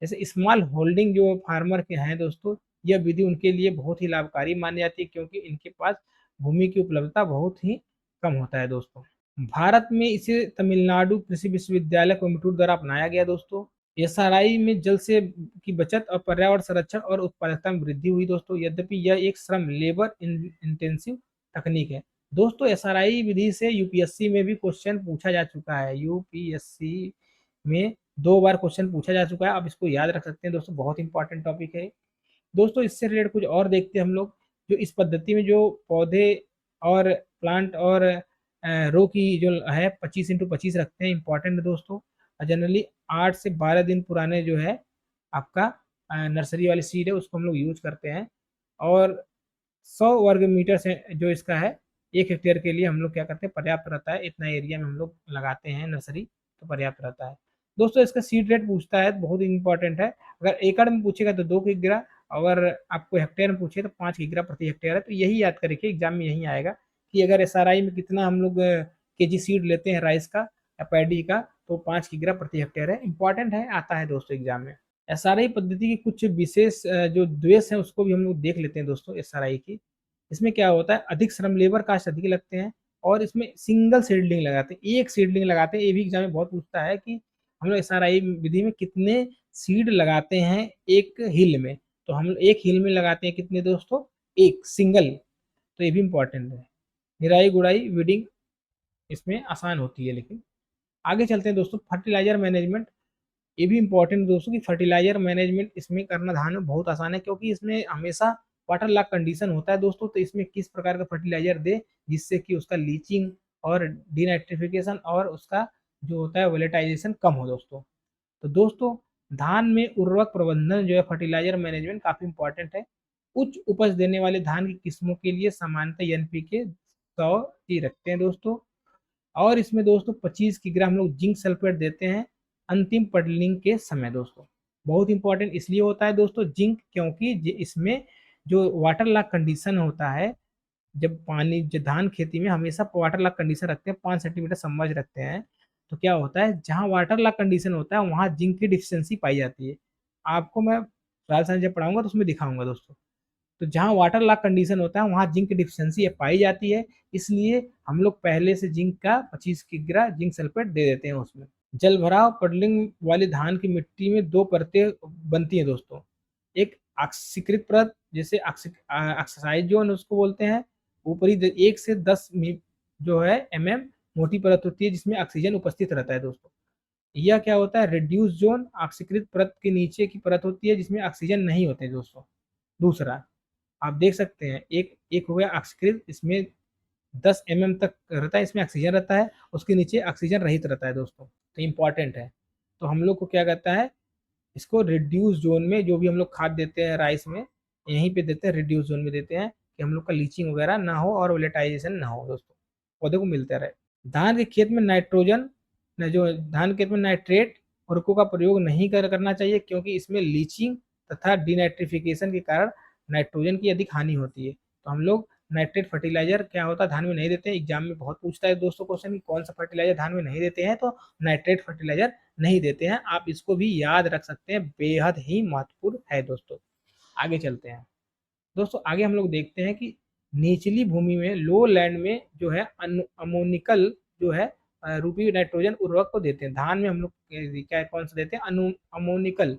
जैसे स्मॉल होल्डिंग जो फार्मर के हैं दोस्तों, यह विधि उनके लिए बहुत ही लाभकारी मानी जाती है, क्योंकि इनके पास भूमि की उपलब्धता बहुत ही कम होता है दोस्तों। भारत में इसे तमिलनाडु कृषि विश्वविद्यालय कोयम्बटूर द्वारा अपनाया गया दोस्तों। SRI में जल से की बचत और पर्यावरण संरक्षण और उत्पादकता में वृद्धि हुई दोस्तों, यद्यपि यह एक श्रम लेबर इंटेंसिव तकनीक है दोस्तों। SRI विधि से यूपीएससी में भी क्वेश्चन पूछा जा चुका है, यूपीएससी में 2 बार क्वेश्चन पूछा जा चुका है, आप इसको याद रख सकते हैं दोस्तों, बहुत इंपॉर्टेंट टॉपिक है दोस्तों। इससे रिलेटेड कुछ और देखते हैं हम लोग, जो इस पद्धति में जो पौधे और प्लांट और रो की जो है 25x25 रखते हैं, इंपॉर्टेंट है दोस्तों। जनरली 8 से 12 दिन पुराने जो है आपका नर्सरी वाली सीड है, उसको हम लोग यूज करते हैं। और 100 वर्ग मीटर से जो इसका है, 1 हेक्टेयर के लिए हम लोग क्या करते हैं, पर्याप्त रहता है, इतना एरिया में हम लोग लगाते हैं नर्सरी, तो पर्याप्त रहता है दोस्तों। इसका सीड रेट पूछता है, बहुत इंपॉर्टेंट है। अगर एकड़ में पूछेगा तो 2 किग्रा, अगर आपको हेक्टेयर में पूछे तो 5 किग्रा प्रति हेक्टेयर है। तो यही याद करके एग्जाम में यही आएगा कि अगर SRI में कितना हम लोग केजी सीड लेते हैं राइस का या पैडी का, तो 5 किग्रा प्रति हेक्टेयर है, इंपॉर्टेंट है, आता है दोस्तों एग्जाम में। SRI पद्धति की कुछ विशेष जो द्वेष है उसको भी हम लोग देख लेते हैं दोस्तों। SRI की इसमें क्या होता है, अधिक श्रम लेबर कास्ट अधिक लगते हैं, और इसमें सिंगल सीडलिंग लगाते हैं, एक सीडलिंग लगाते हैं। ये भी एग्जाम में बहुत पूछता है कि हम लोग SRI विधि में कितने सीड लगाते हैं एक हिल में, तो हम लोग एक हिल में लगाते हैं कितने दोस्तों, एक सिंगल, तो ये भी इंपॉर्टेंट है। निराई गुड़ाई वीडिंग इसमें आसान होती है। लेकिन आगे चलते हैं दोस्तों, फर्टिलाइजर मैनेजमेंट, ये भी इंपॉर्टेंट दोस्तों कि फर्टिलाइजर मैनेजमेंट इसमें करना धान में बहुत आसान है, क्योंकि इसमें हमेशा वाटर लॉक कंडीशन होता है दोस्तों। तो इसमें किस प्रकार का फर्टिलाइजर दे जिससे कि उसका लीचिंग और डिनाइट्रिफिकेशन और उसका जो होता है वोलेटाइजेशन कम हो दोस्तों। तो दोस्तों धान में उर्वरक प्रबंधन जो है, फर्टिलाइजर मैनेजमेंट काफी इंपॉर्टेंट है। उच्च उपज देने वाले धान की किस्मों के लिए सामान्यतः NPK 100 की रखते हैं दोस्तों। और इसमें दोस्तों 25 की ग्राम हम लोग जिंक सल्फेट देते हैं अंतिम पडलिंग के समय दोस्तों। बहुत इंपॉर्टेंट इसलिए होता है दोस्तों जिंक, क्योंकि इसमें जो वाटर लॉक कंडीशन होता है, जब पानी जो धान खेती में हमेशा वाटर लॉक कंडीशन रखते हैं, 5 सेंटीमीटर सबमर्ज रखते हैं, तो क्या होता है जहाँ वाटर लॉक कंडीशन होता है वहाँ जिंक की डिफिशियंसी पाई जाती है। आपको मैं सोयल साइंस जब पढ़ाऊंगा तो उसमें दिखाऊंगा दोस्तों। तो जहाँ वाटर लॉक कंडीशन होता है वहाँ जिंक की डिफिशियंसी पाई जाती है, इसलिए हम लोग पहले से जिंक का 25 किग्रा जिंक सल्फेट दे देते हैं उसमें। जल भराव पडलिंग वाली धान की मिट्टी में दो परतें बनती हैं दोस्तों। एक ऑक्सीकृत परत, जैसे ऑक्सीडाइज जोन उसको बोलते हैं, ऊपरी 1 से 10 जो है मोटी परत होती है जिसमें ऑक्सीजन उपस्थित रहता है दोस्तों। यह क्या होता है रिड्यूस जोन, ऑक्सीकृत परत के नीचे की परत होती है जिसमें ऑक्सीजन नहीं होते दोस्तों। दूसरा आप देख सकते हैं एक एक हो गया ऑक्सीकृत, इसमें 10 तक रहता है, इसमें ऑक्सीजन रहता है, उसके नीचे ऑक्सीजन रहित रहता है दोस्तों। तो इम्पॉर्टेंट है। तो हम लोग को क्या कहता है, इसको रिड्यूस जोन में जो भी हम लोग खाद देते हैं राइस में, यहीं पे देते हैं, रिड्यूस जोन में देते हैं कि हम लोग का लीचिंग वगैरह ना हो और वोलेटाइजेशन ना हो दोस्तों, पौधे को मिलता रहे। धान के खेत में नाइट्रोजन न जो धान के खेत में नाइट्रेट उर्वरकों का प्रयोग नहीं करना चाहिए, क्योंकि इसमें लीचिंग तथा डिनाइट्रिफिकेशन के कारण नाइट्रोजन की अधिक हानि होती है। तो हम लोग नाइट्रेट फर्टिलाइजर क्या होता है धान में नहीं देते हैं। एग्जाम में बहुत पूछता है दोस्तों क्वेश्चन कि कौन सा फर्टिलाइजर धान में नहीं देते हैं, तो नाइट्रेट फर्टिलाइजर नहीं देते हैं। आप इसको भी याद रख सकते हैं, बेहद ही महत्वपूर्ण है दोस्तों। आगे चलते हैं दोस्तों। आगे हम लोग देखते हैं कि निचली भूमि में लो लैंड में जो है अमोनिकल जो है रूपी नाइट्रोजन उर्वरक को देते हैं। धान में हम लोग क्या कौन सा देते हैं, अमोनिकल।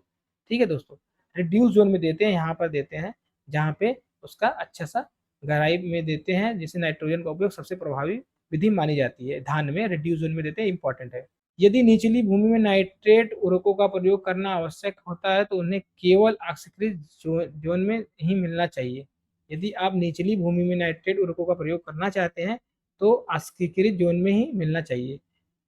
ठीक है दोस्तों, रिड्यूस जोन में देते हैं, यहाँ पर देते हैं जहाँ पे उसका अच्छा सा गहराई में देते हैं, जिससे नाइट्रोजन का उपयोग सबसे प्रभावी विधि मानी जाती है। धान में रिड्यूस जोन में देते हैं, इंपॉर्टेंट है। यदि निचली भूमि में नाइट्रेट उर्वरकों का प्रयोग करना आवश्यक होता है तो उन्हें केवल ऑक्सीकृत जोन में ही मिलना चाहिए। यदि आप निचली भूमि में नाइट्रेट उर्वरकों का प्रयोग करना चाहते हैं तो ऑक्सीकृत जोन में ही मिलना चाहिए।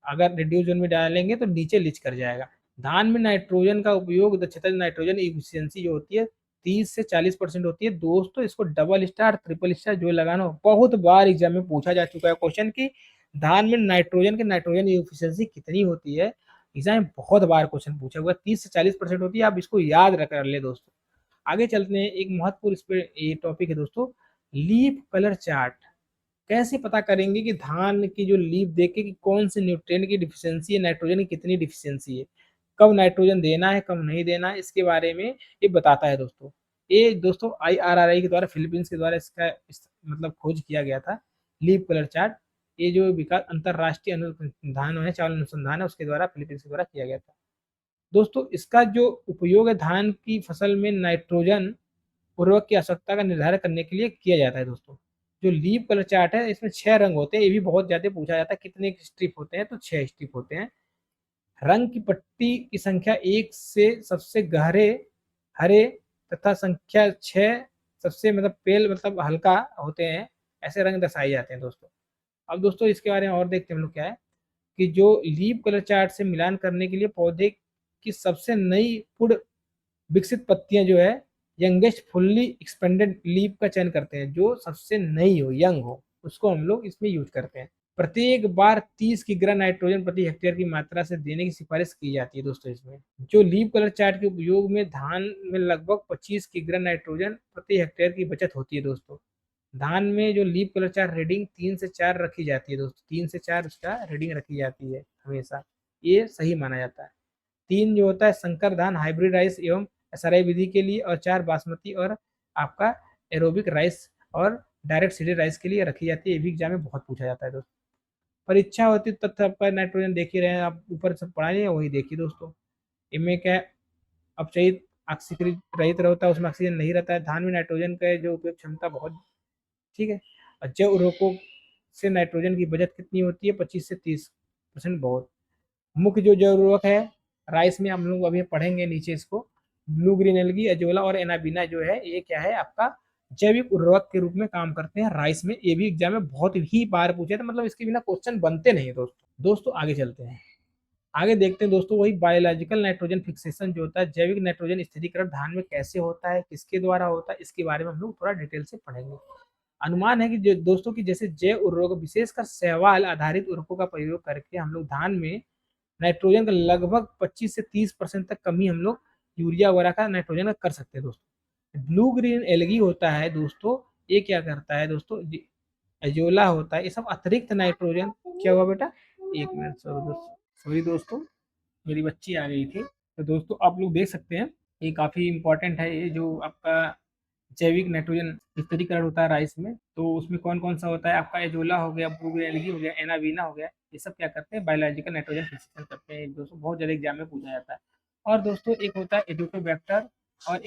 अगर रिड्यूस जोन में डालेंगे तो नीचे लीच कर जाएगा। धान में नाइट्रोजन का उपयोग दक्षता नाइट्रोजन इफिशियंसी जो होती है 30 से 40% होती है दोस्तों। इसको डबल स्टार ट्रिपल स्टार जो लगाना हो, बहुत बार एग्जाम में पूछा जा चुका है क्वेश्चन की धान में नाइट्रोजन इफिशियंसी कितनी होती है। एग्जाम में बहुत बार क्वेश्चन पूछा हुआ, 30 से 40% होती है। आप इसको याद रख ले दोस्तों। आगे चलते हैं, एक महत्वपूर्ण इस पे ये टॉपिक है दोस्तों, लीफ कलर चार्ट। कैसे पता करेंगे कि धान की जो लीफ देखे कि कौन से न्यूट्रिएंट की डिफिशियंसी है, नाइट्रोजन की कितनी डिफिशियंसी है, कब नाइट्रोजन देना है कब नहीं देना है, इसके बारे में ये बताता है दोस्तों। ये दोस्तों IRRI के द्वारा, फिलीपींस के द्वारा इसका मतलब खोज किया गया था, लीफ कलर चार्ट। ये जो विकास अंतरराष्ट्रीय अनुसंधान है, चावल अनुसंधान है, उसके द्वारा फिलीपींस के द्वारा किया गया था दोस्तों। इसका जो उपयोग है धान की फसल में नाइट्रोजन उर्वरक की आवश्यकता का निर्धारण करने के लिए किया जाता है दोस्तों। जो लीफ कलर चार्ट है इसमें 6 रंग होते हैं, ये भी बहुत ज्यादा पूछा जाता है कितने स्ट्रिप होते हैं, तो 6 स्ट्रिप होते हैं। रंग की पट्टी की संख्या 1 से सबसे गहरे हरे तथा संख्या 6 सबसे मतलब पेल मतलब हल्का होते हैं, ऐसे रंग दर्शाए जाते हैं दोस्तों। अब दोस्तों इसके बारे में और देखते हैं हम लोग क्या है कि जो लीफ कलर चार्ट से मिलान करने के लिए पौधे की सबसे नई पुड़ विकसित पत्तियां जो है यंगेस्ट फुल्ली एक्सपेंडेड लीफ का चयन करते हैं, जो सबसे नई हो यंग हो उसको हम लोग इसमें यूज करते हैं। प्रत्येक बार 30 किग्रा नाइट्रोजन प्रति हेक्टेयर की मात्रा से देने की सिफारिश की जाती है दोस्तों। इसमें जो लीफ कलर चार्ट के उपयोग में धान में लगभग 25 किग्रा नाइट्रोजन प्रति हेक्टेयर की बचत होती है दोस्तों। धान में जो लीफ कलर चार्ट रीडिंग 3 से 4 रखी जाती है दोस्तों, 3 से 4 उसका रीडिंग रखी जाती है हमेशा, ये सही माना जाता है। 3 जो होता है संकर धान हाइब्रिड राइस एवं SRI विधि के लिए, और 4 बासमती और आपका एरोबिक राइस और डायरेक्ट सीडेड राइस के लिए रखी जाती है। ये भी एग्जाम में बहुत पूछा जाता है दोस्तों। परीक्षा होती तथ्य आपका नाइट्रोजन देख ही रहे हैं आप, ऊपर से पढ़ा नहीं है वही देखिए दोस्तों। इनमें क्या है, अपचयित ऑक्सीकृत रहित रहता है, उसमें ऑक्सीजन नहीं रहता है। धान में नाइट्रोजन का जो उपयोग क्षमता बहुत ठीक है। और जैव उर्वरकों से नाइट्रोजन की बचत कितनी होती है, 25 से 30%, बहुत। मुख्य जो जैव उर्वरक है राइस में, हम लोग अभी पढ़ेंगे नीचे इसको, ब्लू ग्रीन एल्गी, अजोला और एनाबिना जो है ये क्या है आपका जैविक उर्वरक के रूप में काम करते हैं राइस में। ये भी एग्जाम में बहुत ही बार पूछे थे, मतलब इसके बिना क्वेश्चन बनते नहीं दोस्तों। दोस्तों आगे चलते हैं, आगे देखते हैं दोस्तों वही बायोलॉजिकल नाइट्रोजन फिक्सेशन जो होता है, जैविक नाइट्रोजन स्थिरीकरण धान में कैसे होता है, किसके द्वारा होता है, इसके बारे में हम लोग थोड़ा डिटेल से पढ़ेंगे। अनुमान है कि जो दोस्तों की जैसे जैव उर्वरक विशेषकर शैवाल आधारित उर्वरकों का प्रयोग करके हम लोग धान में नाइट्रोजन का लगभग 25 से 30% तक कमी हम लोग यूरिया वगैरह का नाइट्रोजन का कर सकते हैं दोस्तों। ब्लू ग्रीन एलगी होता है दोस्तों, ये क्या करता है दोस्तों, एजोला होता है, ये सब अतिरिक्त नाइट्रोजन। क्या हुआ बेटा, एक मिनट, सॉरी दोस्तों, मेरी बच्ची आ गई थी। तो दोस्तों आप लोग देख सकते हैं, ये काफ़ी इंपॉर्टेंट है, ये जो आपका जैविक नाइट्रोजन स्थिरीकरण होता है राइस में। तो उसमें कौन कौन सा होता है, आपका एजोला हो गया, ब्लू एलगी हो गया, एनावीना हो गया, ये सब क्या करते हैं, बायोलॉजिकल नाइट्रोजन फिक्सेशन करते हैं दोस्तों, बहुत ज़्यादा एग्जाम में पूछा जाता है। और दोस्तों एक होता है एजोटोबैक्टर, और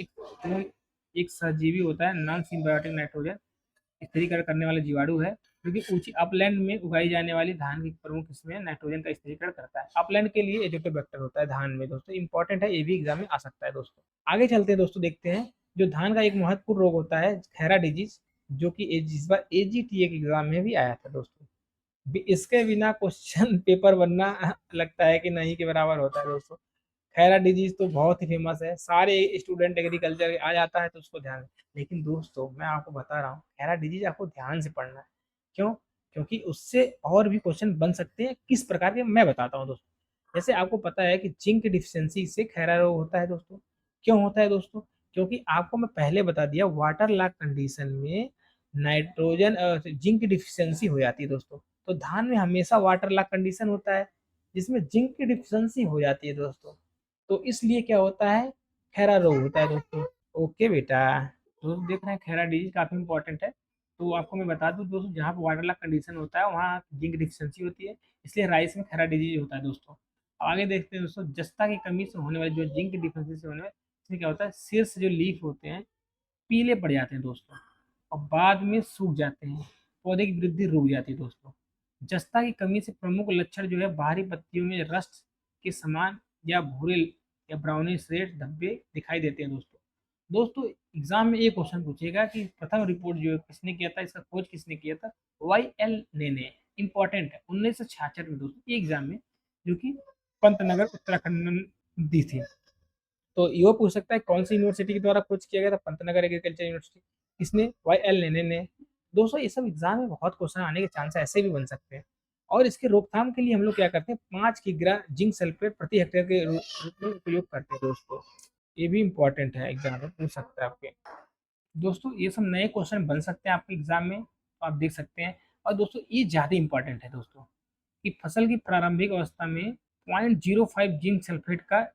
एक सहजीवी होता है नॉन सिम्बायोटिक नाइट्रोजन स्थिरीकरण करने वाला जीवाणु है, जो कि ऊंची अपलैंड में उगाई जाने वाली धान की प्रमुख किस्में नाइट्रोजन का स्थिरीकरण करता है। अपलैंड के लिए एजोटोबैक्टर होता है धान में दोस्तों, इंपॉर्टेंट है, ये भी एग्जाम में आ सकता है दोस्तों। आगे चलते हैं दोस्तों, देखते हैं जो धान का एक महत्वपूर्ण रोग होता है खैरा डिजीज, जो कि इस बार एजीटीए के एग्जाम में भी आया था दोस्तों। इसके बिना क्वेश्चन पेपर बनना लगता है कि नहीं के बराबर होता है दोस्तों। खैरा डिजीज तो बहुत ही फेमस है, सारे स्टूडेंट एग्रीकल्चर आ जाता है तो उसको ध्यान है। लेकिन दोस्तों मैं आपको बता रहा हूँ, खैरा डिजीज आपको ध्यान से पढ़ना है। क्यों? क्योंकि उससे और भी क्वेश्चन बन सकते हैं, किस प्रकार के मैं बताता हूँ दोस्तों। जैसे आपको पता है कि जिंक डिफिशियंसी से खैरा रोग होता है दोस्तों। क्यों होता है दोस्तों? क्योंकि आपको मैं पहले बता दिया, वाटर लॉक कंडीशन में नाइट्रोजन जिंक डिफिशियंसी हो जाती है दोस्तों। तो धान में हमेशा वाटर लॉक कंडीशन होता है, जिसमें जिंक की डिफिशियंसी हो जाती है दोस्तों। तो इसलिए क्या होता है, खैरा रोग होता है दोस्तों। ओके बेटा, तो देख रहे हैं खैरा डिजीज काफ़ी इंपॉर्टेंट है। तो आपको मैं बता दूं दोस्तों, जहाँ पर वाटर लॉक कंडीशन होता है वहाँ जिंक डिफिशियंसी होती है, इसलिए राइस में खैरा डिजीज होता है दोस्तों। आगे देखते हैं दोस्तों, जस्ता की कमी से होने वाली जो जिंक डिफिशियंसी से होने वाली, इसमें क्या होता है, शीर्ष जो लीफ होते हैं पीले पड़ जाते हैं दोस्तों, और बाद में सूख जाते हैं, पौधे की वृद्धि रुक जाती है दोस्तों। जस्ता की कमी से प्रमुख लक्षण जो है, बाहरी पत्तियों में रस्ट के समान या भूरे या ब्राउनिश रेड धब्बे दिखाई देते हैं दोस्तों। दोस्तों एग्जाम में एक क्वेश्चन पूछेगा कि प्रथम रिपोर्ट जो है किसने किया था, इसका खोज किसने किया था, YL ने। इंपॉर्टेंट है, 1966 में दोस्तों, ये एग्जाम में, जो कि पंतनगर उत्तराखंड में दी थी। तो ये पूछ सकता है कौन सी यूनिवर्सिटी के द्वारा खोज किया गया था, पंतनगर एग्रीकल्चर यूनिवर्सिटी। किसने, YL ने। दोस्तों ये सब एग्जाम में बहुत क्वेश्चन आने के चांस ऐसे भी बन सकते हैं। और इसके रोकथाम के लिए हम लोग क्या करते हैं, 5 किग्रा जिंक सल्फेट प्रति हेक्टेयर के रूप में उपयोग करते हैं दोस्तों। ये भी इंपॉर्टेंट है, एग्जाम में पूछ सकता है आपके। दोस्तों ये सब नए क्वेश्चन बन सकते हैं आपके एग्जाम में, तो आप देख सकते हैं। और दोस्तों ये ज़्यादा इंपॉर्टेंट है दोस्तों, कि फसल की प्रारंभिक अवस्था में 0.05 जिंक सल्फेट का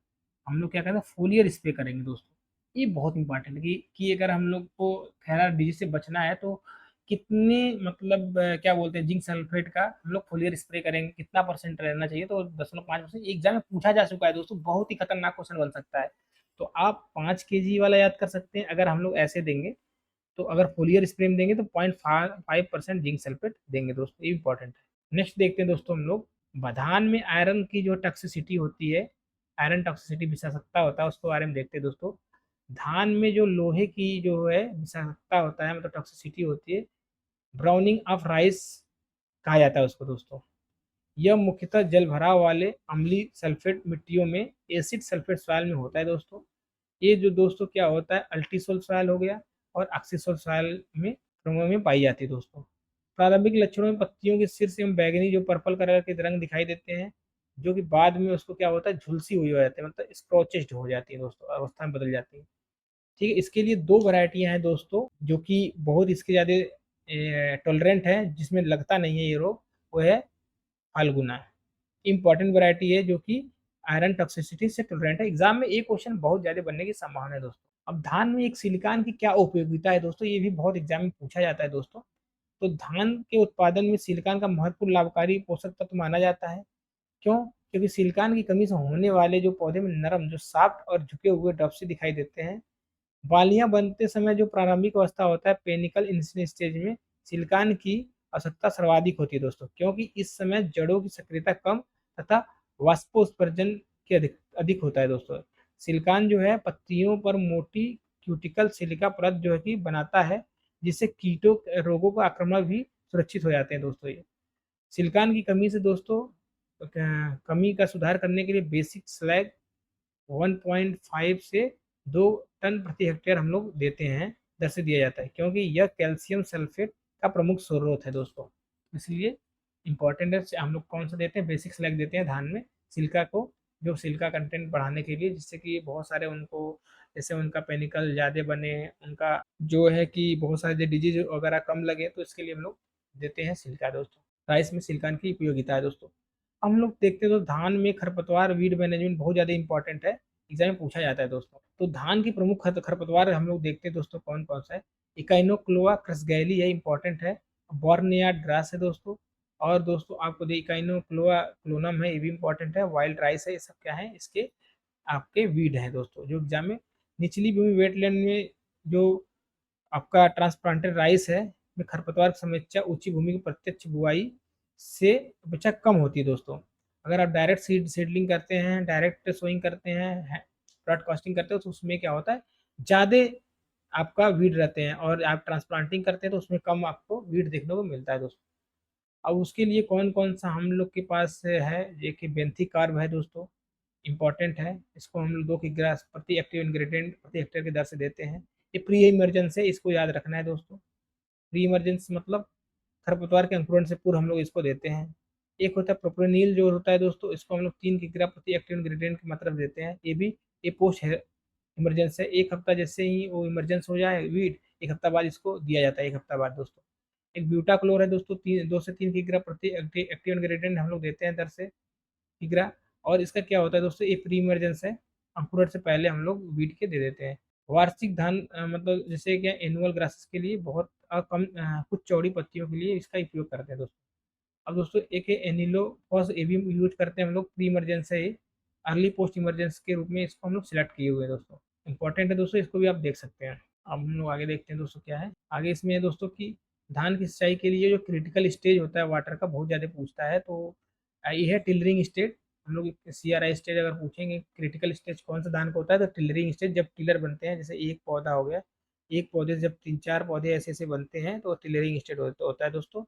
हम लोग क्या कहते हैं, फोलियर स्प्रे करेंगे दोस्तों। ये बहुत इंपॉर्टेंट है कि अगर हम लोग को खैरा डिजीज से बचना है तो कितने, मतलब क्या बोलते हैं, जिंक सल्फेट का हम लोग फोलियर स्प्रे करेंगे, कितना परसेंट रहना चाहिए, तो 10.5%। एग्जाम में पूछा जा चुका है दोस्तों, बहुत ही खतरनाक क्वेश्चन बन सकता है। तो आप 5 kg वाला याद कर सकते हैं, अगर हम लोग ऐसे देंगे, तो अगर फोलियर स्प्रे में देंगे तो 0.5% जिंक सल्फेट देंगे दोस्तों, ये इंपॉर्टेंट है। नेक्स्ट देखते हैं दोस्तों हम लोग, धान में आयरन की जो टॉक्सिसिटी होती है, आयरन टॉक्सिसिटी विषाक्तता होता है, उसके बारे में देखते हैं दोस्तों। धान में जो लोहे की जो है विषाक्तता होता है, मतलब टॉक्सिसिटी होती है, ब्राउनिंग ऑफ राइस कहा जाता है उसको दोस्तों। यह मुख्यतः जल भराव वाले अम्लीय सल्फेट मिट्टियों में, एसिड सल्फेट सॉइल में होता है दोस्तों। ये जो दोस्तों क्या होता है, अल्टीसोल सॉइल हो गया और ऑक्सीसोल सॉइल में दोनों में पाई जाती है दोस्तों। प्रारंभिक लक्षणों में पत्तियों के शीर्ष एवं बैगनी जो पर्पल कलर के रंग दिखाई देते हैं, जो कि बाद में उसको क्या होता है, झुलसी हुई हो जाती है, मतलब स्क्रॉचेड हो जाती है दोस्तों, अवस्था में बदल जाती है। ठीक है, इसके लिए 2 वैरायटियां हैं दोस्तों, जो कि बहुत इसके ज़्यादा टॉलरेंट है, जिसमें लगता नहीं है ये रोग, वो है फाल्गुना। इंपॉर्टेंट वैरायटी है, जो कि आयरन टॉक्सिसिटी से टॉलरेंट है। एग्जाम में एक क्वेश्चन बहुत ज़्यादा बनने की संभावना है दोस्तों। अब धान में एक सिलिकॉन की क्या उपयोगिता है दोस्तों, ये भी बहुत एग्जाम में पूछा जाता है दोस्तों। तो धान के उत्पादन में सिलिकॉन का महत्वपूर्ण लाभकारी पोषक तत्व माना जाता है। क्यों? क्योंकि सिलिकॉन की कमी से होने वाले जो पौधे में नरम, जो सॉफ्ट और झुके हुए ड्रप्सी दिखाई देते हैं। बालियां बनते समय जो प्रारंभिक अवस्था होता है, पेनिकल इनिशियल स्टेज में, सिलिकॉन की आवश्यकता सर्वाधिक होती है दोस्तों, क्योंकि इस समय जड़ों की सक्रियता कम तथा वाष्पोत्सर्जन के अधिक अधिक होता है दोस्तों। सिलिकॉन जो है पत्तियों पर मोटी क्यूटिकल सिलिका परत जो है कि बनाता है, जिससे कीटों रोगों का आक्रमण भी सुरक्षित हो जाते हैं दोस्तों। ये सिलिकॉन की कमी से दोस्तों, कमी का सुधार करने के लिए बेसिक स्लैग 1.5 से 2 टन प्रति हेक्टेयर हम लोग देते हैं, दर से दिया जाता है, क्योंकि यह कैल्शियम सल्फेट का प्रमुख स्रोत है दोस्तों। इसलिए इम्पोर्टेंट है। हम लोग कौन सा देते हैं, बेसिक सेलेक्ट देते हैं धान में सिल्का को, जो सिल्का कंटेंट बढ़ाने के लिए, जिससे कि बहुत सारे उनको, जैसे उनका पेनिकल ज़्यादा बने, उनका जो है कि बहुत सारे डिजीज वगैरह कम लगे, तो इसके लिए हम लोग देते हैं सिल्का दोस्तों। राइस में सिलिकॉन की उपयोगिता है दोस्तों। हम लोग देखते हैं तो धान में खरपतवार वीड मैनेजमेंट बहुत ज़्यादा इंपॉर्टेंट है, एग्जाम में पूछा जाता है दोस्तों। तो धान की प्रमुख खरपतवार हम लोग देखते हैं दोस्तों कौन कौन सा है। इकाइनोक्लोआ क्रसगैली है, इंपॉर्टेंट है। बॉर्नयार्ड ग्रास है दोस्तों। और दोस्तों आपको इकाइनोक्लोआ क्लोनम है, ये भी इंपॉर्टेंट है। वाइल्ड राइस है, ये सब क्या है, इसके आपके वीड हैं दोस्तों, जो एग्जाम में निचली भूमि वेटलैंड में जो आपका ट्रांसप्लांटेड राइस है में खरपतवार की समस्या ऊंची भूमि की प्रत्यक्ष बुआई से अपेक्षा कम होती है दोस्तों। अगर आप डायरेक्ट सीडलिंग करते हैं, डायरेक्ट सोइंग करते हैं, ब्रॉडकास्टिंग करते हो, तो उसमें क्या होता है, ज़्यादा आपका वीड रहते हैं, और आप ट्रांसप्लांटिंग करते हैं तो उसमें कम आपको वीड देखने को मिलता है दोस्तों। अब उसके लिए कौन कौन सा हम लोग के पास है, ये कि बेंथी कार्ब है दोस्तों, इंपॉर्टेंट है। इसको हम लोग 2 किग्रा प्रति एक्टिव इंग्रेडिएंट प्रति हेक्टेयर की दर से देते हैं। ये प्री इमरजेंस है, इसको याद रखना है दोस्तों। प्री इमरजेंस मतलब खरपतवार के अंकुरण से पूर्व हम लोग इसको देते हैं। एक होता है प्रोप्रोनिल जो होता है दोस्तों, इसको हम लोग 3 किग्रा प्रति एक्टिव इंग्रेडिएंट की मात्रा में देते हैं। ये भी ये पोस्ट है इमरजेंस है, 1 हफ्ता जैसे ही वो इमरजेंस हो जाए वीड, 1 हफ्ता बाद इसको दिया जाता है, 1 हफ्ता बाद दोस्तों। एक ब्यूटाक्लोर है दोस्तों, 2 से 3 किग्रा प्रति एक्टिव इंग्रेडिएंट हम लोग देते हैं दर से किग्रा। और इसका क्या होता है दोस्तों, ये प्री इमरजेंस है, अंकुरण से पहले हम लोग वीड के दे देते हैं। वार्षिक धान मतलब जैसे क्या एनुअल ग्रासेस के लिए बहुत कम कुछ चौड़ी पत्तियों के लिए इसका उपयोग करते हैं दोस्तों। अब दोस्तों एक एनिलो फॉस ये भी यूज करते हैं हम लोग, प्री इमरजेंस है, अर्ली पोस्ट इमरजेंस के रूप में इसको हम लोग सिलेक्ट किए हुए हैं दोस्तों। इंपॉर्टेंट है दोस्तों, इसको भी आप देख सकते हैं। अब हम लोग आगे देखते हैं दोस्तों क्या है आगे इसमें है दोस्तों कि धान की सिंचाई के लिए जो क्रिटिकल स्टेज होता है वाटर का, बहुत ज़्यादा पूछता है। तो ये है टिलरिंग स्टेज। हम लोग CRI स्टेज अगर पूछेंगे क्रिटिकल स्टेज कौन सा धान का होता है, तो टिलरिंग स्टेज, जब टिलर बनते हैं, जैसे एक पौधा हो गया, एक पौधे से जब 3-4 पौधे ऐसे ऐसे बनते हैं तो टिलरिंग स्टेज होता है दोस्तों।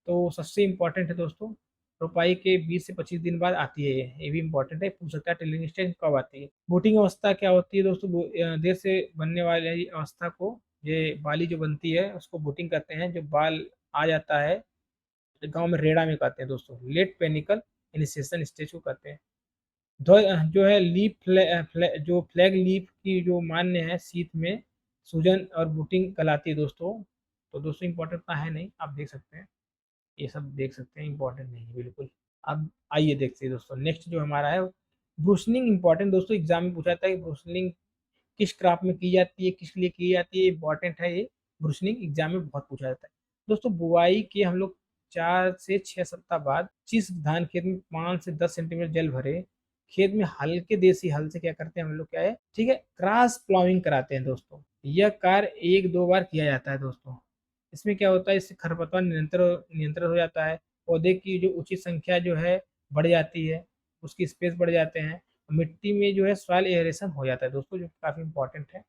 तो सबसे इम्पोर्टेंट है दोस्तों, रोपाई के 20 से 25 दिन बाद आती है, ये भी इम्पोर्टेंट है, पूछ सकता है टिलरिंग स्टेज कब आती है। बूटिंग अवस्था क्या होती है दोस्तों, देर से बनने वाली अवस्था को, ये बाली जो बनती है उसको बूटिंग करते हैं। जो बाल आ जाता है, गांव में रेड़ा में कहते हैं दोस्तों, लेट पेनिकल इनिशिएशन स्टेज को कहते हैं। जो है लीफ जो फ्लैग लीफ की जो मान्य है शीत में सूजन और बूटिंग कहलाती है दोस्तों। तो दोस्तों इंपॉर्टेंट है नहीं, आप देख सकते हैं, ये सब देख सकते हैं, इंपॉर्टेंट नहीं है बिल्कुल। अब आइए देखते हैं दोस्तों, नेक्स्ट जो हमारा है ब्रूसनिंग। इंपॉर्टेंट दोस्तों, एग्जाम में पूछा था कि ब्रूसनिंग किस क्रॉप में की जाती है, किस लिए की जाती है, इंपॉर्टेंट है ये। ब्रूसनिंग एग्जाम में बहुत पूछा जाता है दोस्तों। बुआई के हम लोग 4 से 6 सप्ताह बाद जिस धान खेत में 5 से 10 सेंटीमीटर जल भरे खेत में हल्के देसी हल से क्या करते हैं हम लोग, क्या है, ठीक है, क्रॉस प्लाविंग कराते हैं दोस्तों। यह कार्य 1-2 बार किया जाता है दोस्तों। इसमें क्या होता है, इससे खरपतवार नियंत्रण हो जाता है, पौधे की जो उचित संख्या जो है बढ़ जाती है, उसकी स्पेस बढ़ जाते हैं, मिट्टी में जो है सॉइल एयरेशन हो जाता है दोस्तों, जो काफ़ी इंपॉर्टेंट है।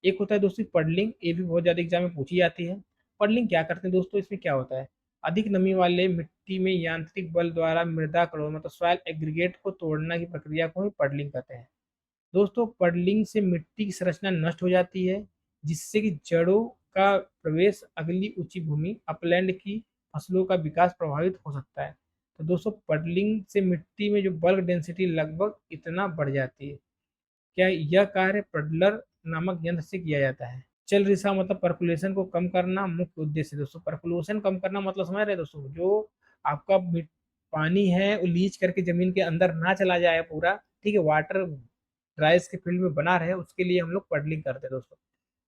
एक होता है दोस्तों पडलिंग, ये भी बहुत ज़्यादा एग्जाम में पूछी जाती है। पडलिंग क्या करते हैं दोस्तों, इसमें क्या होता है, अधिक नमी वाले मिट्टी में यांत्रिक बल द्वारा मृदा कणों मतलब सॉइल एग्रीगेट को तोड़ना की प्रक्रिया को ही पडलिंग कहते हैं दोस्तों। पडलिंग से मिट्टी की संरचना नष्ट हो जाती है, जिससे कि जड़ों का प्रवेश, अगली ऊंची भूमि अपलैंड की फसलों का विकास प्रभावित हो सकता है। तो दोस्तों पडलिंग से मिट्टी में जो बल्क डेंसिटी लगभग इतना बढ़ जाती है। क्या यह कार्य पडलर नामक यंत्र से किया जाता है। चल रिसा मतलब परकुलेशन को कम करना मुख्य उद्देश्य दोस्तों। परकुलेशन कम करना मतलब समझ रहे दोस्तों, जो आपका पानी है वो लीच करके जमीन के अंदर ना चला जाए पूरा, ठीक है, वाटर ड्राइस के फील्ड में बना रहे, उसके लिए हम लोग पडलिंग करते हैं दोस्तों।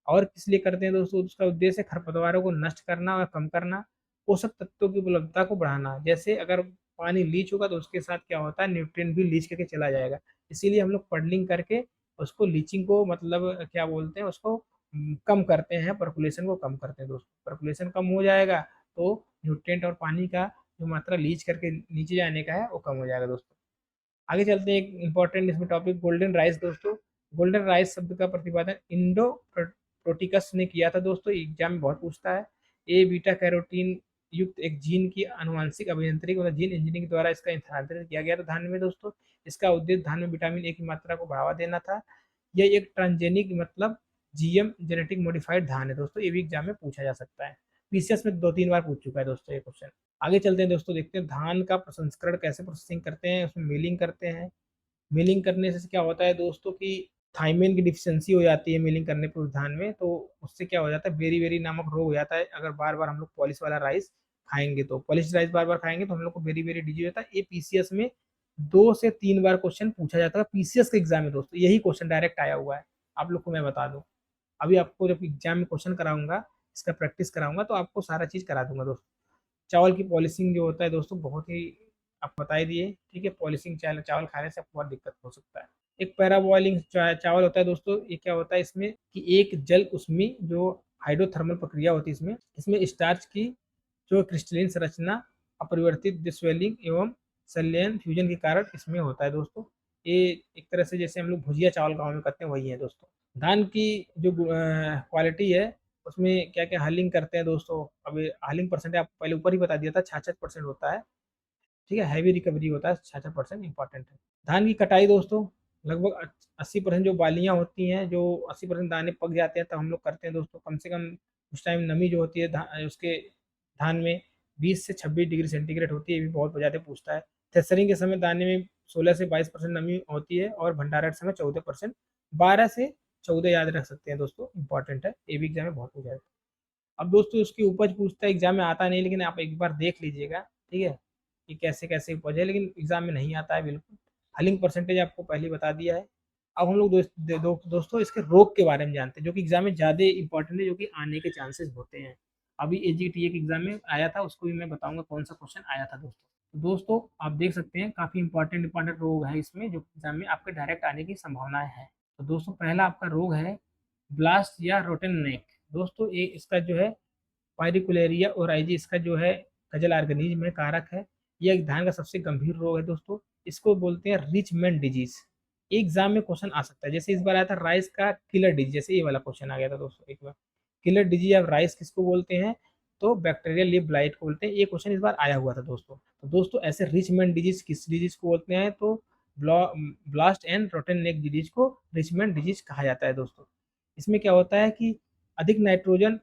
और किस लिए करते हैं दोस्तों, उसका उद्देश्य खरपतवारों को नष्ट करना और कम करना, पोषक तत्वों की उपलब्धता को बढ़ाना। जैसे अगर पानी लीच होगा तो उसके साथ क्या होता है, न्यूट्रिएंट भी लीच करके चला जाएगा। इसीलिए हम लोग पडलिंग करके उसको लीचिंग को मतलब क्या बोलते हैं उसको, कम करते हैं, परकुलेशन को कम करते हैं दोस्तों। परकुलेशन कम हो जाएगा तो न्यूट्रिएंट और पानी का जो मात्रा लीच करके नीचे जाने का है वो कम हो जाएगा दोस्तों। आगे चलते हैं, एक इंपॉर्टेंट इसमें टॉपिक गोल्डन राइस दोस्तों। गोल्डन राइस शब्द का प्रतिपादन इंडो प्रोटिकस ने किया था दोस्तों, एग्जाम में बहुत पूछता है। ए बीटा कैरोटीन युक्त एक जीन की आनुवांशिक अभियांत्रिकी मतलब जीन इंजीनियरिंग द्वारा इसका स्थानांतरित किया गया था धान में दोस्तों। इसका उद्देश्य धान में विटामिन ए की मात्रा को बढ़ावा देना था। यह एक ट्रांसजेनिक मतलब GM जेनेटिक मॉडिफाइड धान है दोस्तों, ये भी एग्जाम में पूछा जा सकता है। पीसीएस में 2-3 बार पूछ चुका है दोस्तों ये क्वेश्चन। आगे चलते हैं दोस्तों, देखते हैं धान का प्रसंस्करण कैसे प्रोसेसिंग करते हैं, उसमें मिलिंग करते हैं। मिलिंग करने से क्या होता है दोस्तों कि थाइमिन की डिफिशियंसी हो जाती है मिलिंग करने पर उस धान में, तो उससे क्या हो जाता है, बेरी बेरी नामक रोग हो जाता है। अगर बार बार हम लोग पॉलिश वाला राइस खाएंगे, तो पॉलिश राइस बार बार खाएंगे तो हम लोग को बेरी बेरी डिजीज होता है। ये पीसीएस में 2 से 3 बार क्वेश्चन पूछा जाता है पीसीएस के एग्जाम में दोस्तों, यही क्वेश्चन डायरेक्ट आया हुआ है। आप लोग को मैं बता दूं, अभी आपको जब एग्जाम में क्वेश्चन कराऊंगा, इसका प्रैक्टिस कराऊंगा, तो आपको सारा चीज़ करा दूंगा दोस्तों। चावल की पॉलिशिंग जो होता है दोस्तों, बहुत ही आपको बता ही दिए, ठीक है। पॉलिशिंग चावल खाने से आपको बहुत दिक्कत हो सकता है। एक पैरा बॉइलिंग चावल होता है दोस्तों, ये क्या होता है इसमें कि एक जल उसमें जो हाइड्रोथर्मल प्रक्रिया होती है इसमें इसमें स्टार्च की जो क्रिस्टलीन संरचना अपरिवर्तित डिस्वेलिंग एवं संलयन फ्यूजन के कारण इसमें होता है दोस्तों। ये एक तरह से जैसे हम लोग भुजिया चावल गाँव में करते हैं वही है दोस्तों। धान की जो क्वालिटी है उसमें क्या क्या हलिंग करते हैं दोस्तों। अभी हलिंग परसेंट आपको पहले ऊपर ही बता दिया था, 66% होता है, ठीक है। हैवी रिकवरी होता है, 66% इंपॉर्टेंट है। धान की कटाई दोस्तों, लगभग 80% जो बालियाँ होती हैं, जो 80% दाने पक जाते हैं तब हम लोग करते हैं दोस्तों। कम से कम उस टाइम नमी जो होती है उसके धान में 20 से 26 डिग्री सेंटीग्रेड होती है, ये भी बहुत ज़्यादा पूछता है। थ्रेशरिंग के समय दाने में 16 से 22% नमी होती है और भंडारण के समय 14%। 12 से 14 याद रख सकते हैं दोस्तों, इंपॉर्टेंट है, ये भी एग्जाम में बहुत पूछा है। अब दोस्तों उसकी उपज पूछता है, एग्जाम में आता नहीं, लेकिन आप एक बार देख लीजिएगा, ठीक है, कि कैसे कैसे उपज है, लेकिन एग्जाम में नहीं आता है बिल्कुल। हलिंग परसेंटेज आपको पहले ही बता दिया है। अब हम लोग दोस्तों इसके रोग के बारे में जानते हैं, जो कि एग्जाम में ज़्यादा इंपॉर्टेंट है, जो कि आने के चांसेस होते हैं। अभी एजीटीए के एग्जाम में आया था, उसको भी मैं बताऊंगा कौन सा क्वेश्चन आया था दोस्तों। तो दोस्तों आप देख सकते हैं काफ़ी इंपॉर्टेंट रोग है इसमें, जो एग्जाम में आपके डायरेक्ट आने की संभावनाएं है। तो दोस्तों पहला आपका रोग है ब्लास्ट या रोटन नेक। दोस्तों ये इसका जो है पायरिकुलेरिया ओराइजी इसका जो है कजल ऑर्गेनिज्म है, कारक है। यह धान का सबसे गंभीर रोग है दोस्तों। इसको बोलते हैं रिचमेंट डिजीज। एग्जाम में क्वेश्चन आ सकता है, जैसे इस बार आया था राइस का किलर डिजीज, जैसे ये वाला क्वेश्चन आ गया था दोस्तों एक बार। किलर डिजीज ऑफ राइस किसको बोलते हैं, तो बैक्टीरियल लीफ ब्लाइट को बोलते हैं। ये क्वेश्चन इस बार आया हुआ था दोस्तों। तो दोस्तों ऐसे रिचमेंट डिजीज किस डिजीज को बोलते हैं, तो blast and rotten neck disease को रिचमेंट डिजीज कहा जाता है दोस्तों। इसमें क्या होता है कि अधिक नाइट्रोजन,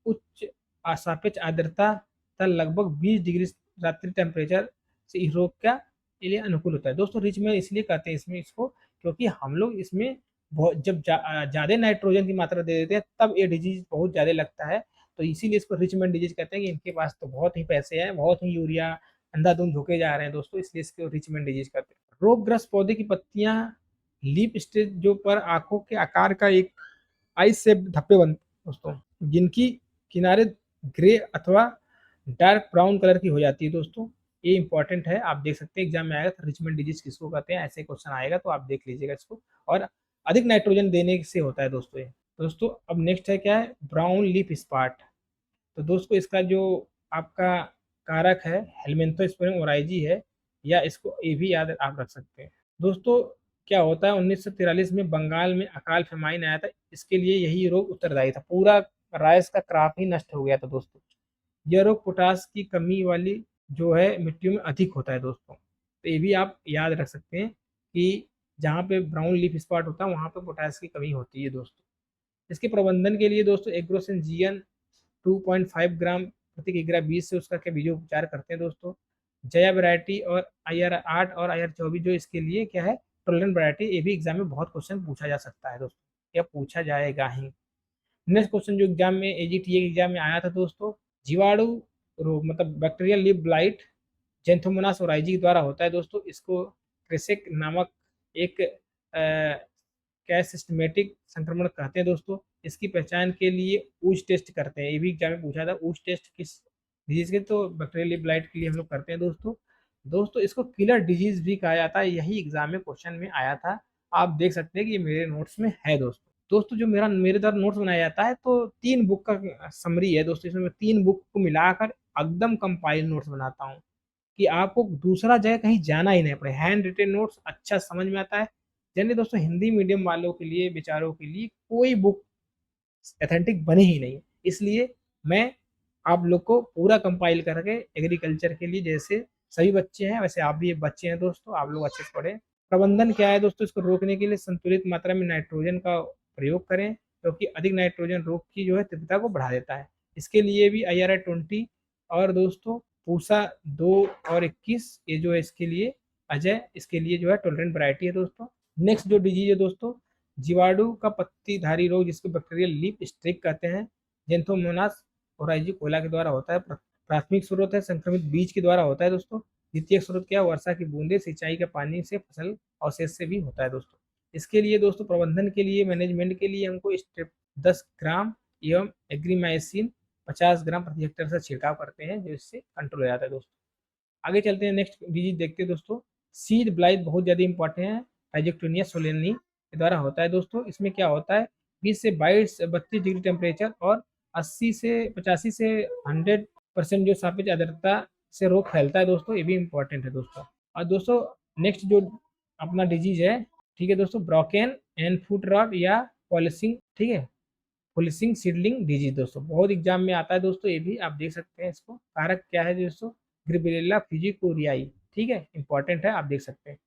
उच्च सापेक्ष आर्द्रता तथा लगभग 20 डिग्री रात्रि टेम्परेचर से इस रोग का के लिए अनुकूल होता है दोस्तों। रिच में इसलिए कहते हैं इसमें इसको, क्योंकि हम लोग इसमें बहुत जब ज़्यादा नाइट्रोजन की मात्रा दे देते हैं तब ये डिजीज बहुत ज़्यादा लगता है। तो इसीलिए इसको रिचमेंट डिजीज कहते हैं कि इनके पास तो बहुत ही पैसे हैं, बहुत ही यूरिया अंधाधुंध झोंके जा रहे हैं दोस्तों, इसलिए इसको रिचमेंट डिजीज कहते हैं। रोगग्रस्त पौधे की पत्तियां लीफ स्टेज जो पर आंखों के आकार का एक आई शेप धब्बे बनते हैं दोस्तों, जिनकी किनारे ग्रे अथवा डार्क ब्राउन कलर की हो जाती है दोस्तों। ये इंपॉर्टेंट है, आप देख सकते हैं एग्जाम में आएगा तो रिचमेंट डिजीज किसको कहते हैं, ऐसे क्वेश्चन आएगा तो आप देख लीजिएगा इसको। और अधिक नाइट्रोजन देने से होता है दोस्तों ये। दोस्तों अब नेक्स्ट है क्या है, ब्राउन लीफ स्पॉट। तो दोस्तों इसका जो आपका कारक है हेलमिंथोस्पोरम ओराइजी है, या इसको ये भी याद आप रख सकते हैं दोस्तों। क्या होता है 1943 में बंगाल में अकाल फेमाइन आया था, इसके लिए यही रोग उत्तरदायी था। पूरा राइस का क्रॉप ही नष्ट हो गया था दोस्तों। यह रोग पोटास की कमी वाली जो है मिट्टियों में अधिक होता है दोस्तों। तो ये भी आप याद रख सकते हैं कि जहाँ पे ब्राउन लीफ स्पॉट होता है वहाँ पे पोटास की कमी होती है दोस्तों। इसके प्रबंधन के लिए दोस्तों एग्रोसेंजियन 2.5 ग्राम प्रति किग्रा बीज से उसका क्या बीजों उपचार करते हैं दोस्तों। जया वैरायटी और IR8 और IR24 जो इसके लिए क्या है टोलरेंट वैरायटी, ये भी एग्जाम में बहुत क्वेश्चन पूछा जा सकता है दोस्तों, या पूछा जाएगा ही। नेक्स्ट क्वेश्चन जो एग्जाम में एजीटीए के एग्जाम में आया था दोस्तों, जीवाणु रोग मतलब bacterial leaf blight Xanthomonas oryzae द्वारा होता है दोस्तों। इसको क्रेसेक नामक एक क्या सिस्टमेटिक संक्रमण कहते हैं दोस्तों। इसकी पहचान के लिए ऊज टेस्ट करते हैं, ये भी एग्जाम में पूछा था, ऊज टेस्ट किस डिजीज के, तो बैक्टीरियल लीफ ब्लाइट के लिए हम लोग करते हैं दोस्तों। दोस्तों इसको किलर डिजीज भी कहा जाता है, यही एग्जाम में क्वेश्चन में आया था। आप देख सकते हैं कि ये मेरे नोट्स में है दोस्तों। दोस्तों जो मेरे द्वारा नोट्स बनाया जाता है तो 3 बुक का समरी है दोस्तों, इसमें मैं 3 बुक को मिलाकर एकदम कंपाइल नोट्स बनाता हूँ कि आपको दूसरा जगह कहीं जाना ही नहीं पड़े। हैंड रिटेन नोट्स अच्छा समझ में आता है। यानी दोस्तों हिंदी मीडियम वालों के लिए बेचारों के लिए कोई बुक ऑथेंटिक बने ही नहीं, इसलिए मैं आप लोग को पूरा कंपाइल करके एग्रीकल्चर के लिए, जैसे सभी बच्चे हैं वैसे आप भी एक बच्चे हैं दोस्तों, आप लोग अच्छे से पढ़ें। प्रबंधन क्या है दोस्तों, इसको रोकने के लिए संतुलित मात्रा में नाइट्रोजन का प्रयोग करें, क्योंकि अधिक नाइट्रोजन रोग की जो है तीव्रता को बढ़ा देता है। इसके लिए भी IRI 20। और दोस्तों पूसा 2 और 21, ये जो है इसके लिए अजय, इसके लिए जो है टॉलरेंट वैरायटी है दोस्तों। नेक्स्ट जो डिजीज है दोस्तों, जीवाणु का पत्तीधारी रोग, जिसको बैक्टीरियल लीफ स्ट्रिक कहते हैं, जेंथोमोनास ओराइजी कोला के द्वारा होता है। प्राथमिक स्रोत है संक्रमित बीज के द्वारा होता है दोस्तों। द्वितीय स्रोत क्या है, वर्षा की बूंदे, सिंचाई के पानी से, फसल अवशेष से भी होता है दोस्तों। इसके लिए दोस्तों प्रबंधन के लिए, मैनेजमेंट के लिए हमको स्टेप 10 ग्राम एवं एग्रीमाइसिन 50 ग्राम प्रति हेक्टेयर से छिड़काव करते हैं, जो इससे कंट्रोल हो जाता है दोस्तों। आगे चलते हैं, नेक्स्ट डिजीज देखते हैं दोस्तों। सीड ब्लाइट बहुत ज़्यादा इंपॉर्टेंट है, टाइजेक्टोनिया सोलेनी के द्वारा होता है दोस्तों। इसमें क्या होता है, 20 से 32 डिग्री टेम्परेचर और 80 से 85 से 100% जो सापेक्ष आर्द्रता से रोग फैलता है दोस्तों, ये भी इंपॉर्टेंट है दोस्तों। और दोस्तों नेक्स्ट जो अपना डिजीज है, ठीक है दोस्तों, ब्रोकन एंड फुट रॉट या पॉलिसिंग, ठीक है, पुलिसिंग सीडलिंग डिजीज दोस्तों, बहुत एग्जाम में आता है दोस्तों, ये भी आप देख सकते हैं। इसको कारक क्या है दोस्तों, ग्रिबेलिला फिजिकोरियाई, ठीक है, इंपॉर्टेंट है, आप देख सकते हैं।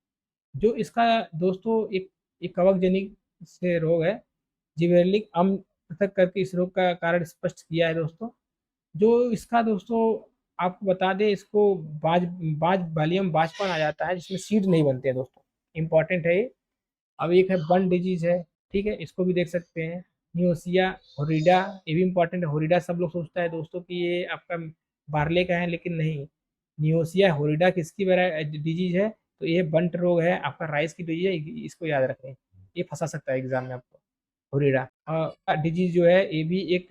जो इसका दोस्तों एक कवक जनिक से रोग है, जिबेरेलिक अम्ल पृथक करके इस रोग का कारण स्पष्ट किया है दोस्तों। जो इसका दोस्तों आपको बता दें, इसको बाज बाज बालियम बाजपन आ जाता है, जिसमें सीड नहीं बनते हैं दोस्तों, इंपॉर्टेंट है ये। अब एक है बर्न डिजीज है, ठीक है, इसको भी देख सकते हैं, न्यूसिया होरिडा, ये भी इंपॉर्टेंट है। होरिडा सब लोग सोचता है दोस्तों कि ये आपका बार्ले का है, लेकिन नहीं, न्यूसिया होरिडा किसकी डिजीज है, तो ये बंट रोग है, आपका राइस की डिजीज है, इसको याद रखें, ये फंसा सकता है एग्जाम में आपको। होरिडा डिजीज जो है, ये भी एक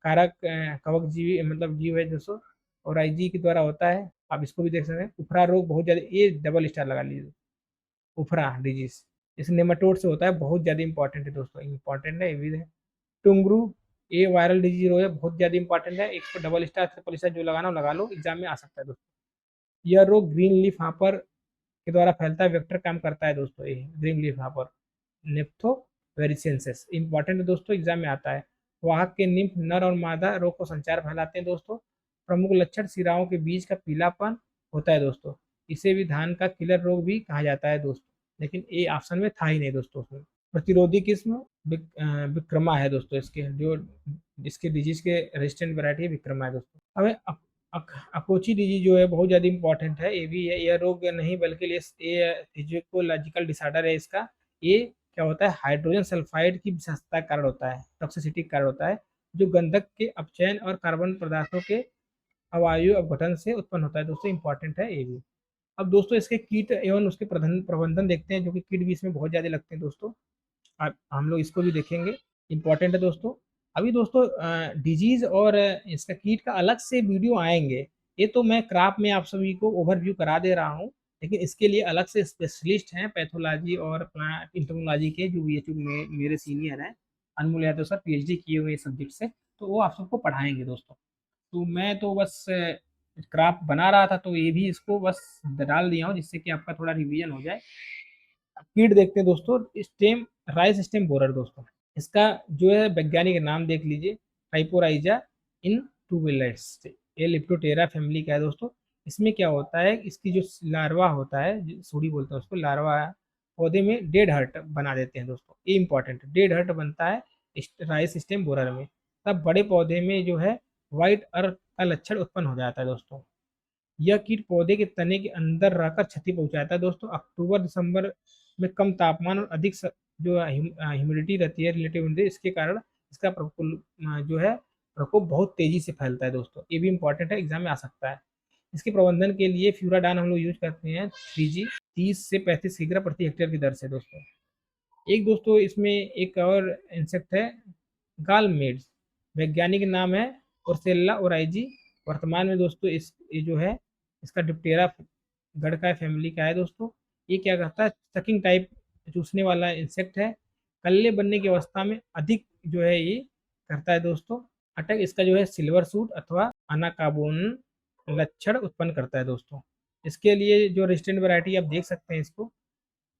कारक कवक जीवी मतलब जीव है दोस्तों, और आईजी के द्वारा होता है, आप इसको भी देख सकते हैं। उफरा रोग बहुत ज़्यादा, ये डबल स्टार लगा लीजिए, उफरा डिजीज इस नेमाटोड से होता है, बहुत ज़्यादा इंपॉर्टेंट है दोस्तों, इंपॉर्टेंट है, ये भी है। टुंगरू, ये वायरल डिजीज है, बहुत ज़्यादा इंपॉर्टेंट है, इसको डबल स्टार ट्रिपल स्टार जो लगाना हो लगा लो, एग्जाम में आ सकता है दोस्तों। यह रोग ग्रीन लीफ हापर के द्वारा फैलता है, वेक्टर काम करता है दोस्तों, ये ग्रीन लीफ हापर नेप्थो वेरिसेंसेस, इंपॉर्टेंट है दोस्तों, एग्जाम में आता है। वाहक के निम्फ नर और मादा रोग को संचार फैलाते हैं दोस्तों। प्रमुख लक्षण सिराओं के बीच का पीलापन होता है दोस्तों। इसे भी धान का किलर रोग भी कहा जाता है दोस्तों, लेकिन ये ऑप्शन में था ही नहीं दोस्तों उसमें। प्रतिरोधी किस्म विक्रमा है दोस्तों, इसके जो इसके डिजीज के रेजिस्टेंट वैरायटी है विक्रमा है दोस्तों। हमें अकोची डिजीज जो है बहुत ज़्यादा इंपॉर्टेंट है, ये भी है, यह रोग नहीं बल्कि ये फिजियोलॉजिकल डिसऑर्डर है इसका। ये क्या होता है, हाइड्रोजन सल्फाइड की विषाक्तता का कारण होता है, टॉक्सिसिटी का कारण होता है, जो गंधक के अपचयन और कार्बन पदार्थों के अवायु अपघटन से उत्पन्न होता है दोस्तों, इंपॉर्टेंट है ये भी। अब दोस्तों इसके कीट एवं उसके प्रबंधन देखते हैं, जो कि कीट भी इसमें बहुत ज़्यादा लगते हैं दोस्तों, हम लोग इसको भी देखेंगे, इंपॉर्टेंट है दोस्तों। अभी दोस्तों डिजीज और इसका कीट का अलग से वीडियो आएंगे, ये तो मैं क्राफ्ट में आप सभी को ओवरव्यू करा दे रहा हूँ, लेकिन इसके लिए अलग से स्पेशलिस्ट हैं पैथोलॉजी और इंटोमोलॉजी के, जो BHU में मेरे सीनियर हैं, अनमोल यादव सर, PhD किए हुए सब्जेक्ट से, तो वो आप सबको पढ़ाएंगे दोस्तों। तो मैं तो बस क्राफ्ट बना रहा था, तो ये भी इसको बस डाल दिया हूँ, जिससे कि आपका थोड़ा रिवीजन हो जाए। कीट देखते हैं दोस्तों, स्टेम राइस स्टेम बोरर दोस्तों, इसका जो है वैज्ञानिक नाम देख लीजिए, टाइपोराइजा इन टूबुलेट्स, ये लिप्टोटेरा फैमिली का है दोस्तों। इसमें क्या होता है, इसकी जो लार्वा होता है, सूढ़ी बोलते हैं उसको, लार्वा पौधे में डेड हर्ट बना देते हैं दोस्तों, ये इंपॉर्टेंट है, डेड हर्ट बनता है राइस स्टेम बोरर में, तब बड़े पौधे में जो है व्हाइट अर्क का लक्षण उत्पन्न हो जाता है दोस्तों। यह कीट पौधे के तने के अंदर रहकर क्षति पहुंचाता है दोस्तों। अक्टूबर दिसंबर में कम तापमान और अधिक जो ह्यूमिडिटी रहती है, रिलेटिव ह्यूमिडिटी, इसके कारण इसका जो है प्रकोप बहुत तेजी से फैलता है दोस्तों, ये भी इंपॉर्टेंट है, एग्जाम में आ सकता है। इसके प्रबंधन के लिए फ्यूराडान हम लोग यूज करते हैं 3G 30 से 35 किग्रा प्रति हेक्टेयर की दर से दोस्तों। एक दोस्तों इसमें एक और इंसेक्ट है, गालमेड्स, वैज्ञानिक नाम है ओरसेल्ला ओराइजी। वर्तमान में दोस्तों ये जो है इसका डिप्टेरा गढ़का फैमिली का है दोस्तों। ये क्या करता है, सकिंग टाइप चूसने वाला इंसेक्ट है, कल्ले बनने की अवस्था में अधिक जो है ये करता है दोस्तों अटैक। इसका जो है सिल्वर सूट अथवा अनाकाबोन लक्षण उत्पन्न करता है दोस्तों। इसके लिए जो रेजिस्टेंट वैरायटी आप देख सकते हैं, इसको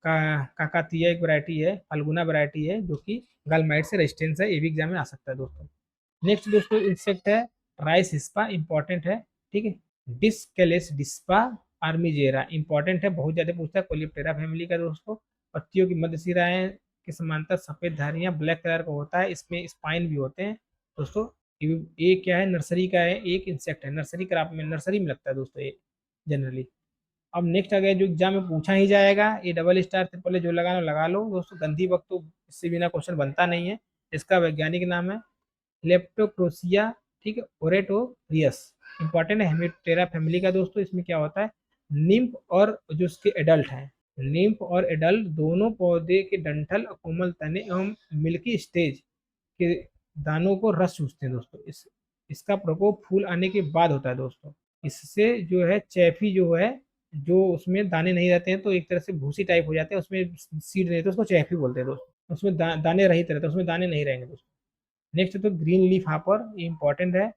काकातिया एक वैरायटी है, फाल्गुना वैरायटी है, जो कि गलमाइट से रेजिस्टेंस है, ये भी एग्जाम में आ सकता है दोस्तों। नेक्स्ट दोस्तों इंसेक्ट है राइस हिस्पा, इंपॉर्टेंट है, ठीक है, डिस्केलेस डिस्पा आर्मीजेरा, इंपॉर्टेंट है, बहुत ज़्यादा पूछता है, कोलिप्टेरा फैमिली का दोस्तों। पत्तियों की मध्य सिराएं के समांतर सफ़ेद धारियाँ, ब्लैक कलर का होता है, इसमें स्पाइन भी होते हैं दोस्तों, ये क्या है, नर्सरी का है, एक इंसेक्ट है, नर्सरी क्रॉप में, नर्सरी में लगता है दोस्तों ये जनरली। अब नेक्स्ट आ गया जो एग्जाम में पूछा ही जाएगा, ये डबल स्टार ट्रिपल ए जो लगाना लगा लो दोस्तों, गंधी बग तो इससे बिना क्वेश्चन बनता नहीं है। इसका वैज्ञानिक नाम है लेप्टोक्रोसिया, ठीक है, ओरेटोरियस। इंपॉर्टेंट है, हेमिप्टेरा फैमिली का दोस्तों। इसमें क्या होता है, निम्फ और जो उसके एडल्ट हैं, निम्फ और एडल्ट दोनों पौधे के डंठल, कोमल तने एवं मिल्की स्टेज के दानों को रस चूसते हैं दोस्तों। इसका प्रकोप फूल आने के बाद होता है दोस्तों। इससे जो है चैफी जो है, जो उसमें दाने नहीं रहते हैं, तो एक तरह से भूसी टाइप हो जाते हैं, उसमें सीड नहीं रहते, उसको चैफी बोलते हैं दोस्तों। उसमें दाने रहित रहते हैं, उसमें दाने नहीं रहेंगे दोस्तों। नेक्स्ट तो ग्रीन लीफ हापर, ये इंपॉर्टेंट है।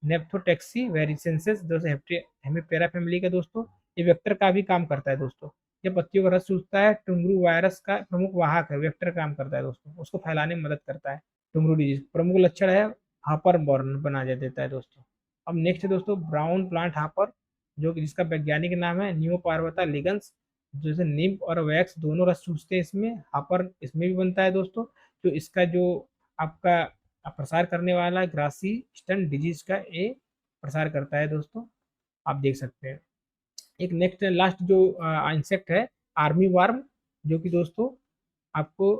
नेप्थोटेक्सी वेरिसेंसेस दोस्तों, हेमिपेरा फैमिली का दोस्तों। ये वेक्टर का भी काम करता है दोस्तों। ये पत्तियों का रस चूसता है, टुंगरू वायरस का प्रमुख वाहक है, वेक्टर काम करता है दोस्तों, उसको फैलाने में मदद करता है। टुंगरू डिजीज प्रमुख लक्षण है, हापर बॉर्न बना देता है दोस्तों। अब नेक्स्ट है दोस्तों ब्राउन प्लांट हापर, जो कि जिसका वैज्ञानिक नाम है नियोपार्वता लिगन्स। जैसे नीम और वैक्स दोनों रस चूसते हैं इसमें, हापर इसमें भी बनता है दोस्तों। तो इसका जो आपका प्रसार करने वाला ग्रासी स्टन डिजीज का ये प्रसार करता है दोस्तों, आप देख सकते हैं। एक नेक्स्ट लास्ट जो इंसेक्ट है, आर्मी वार्म, जो कि दोस्तों आपको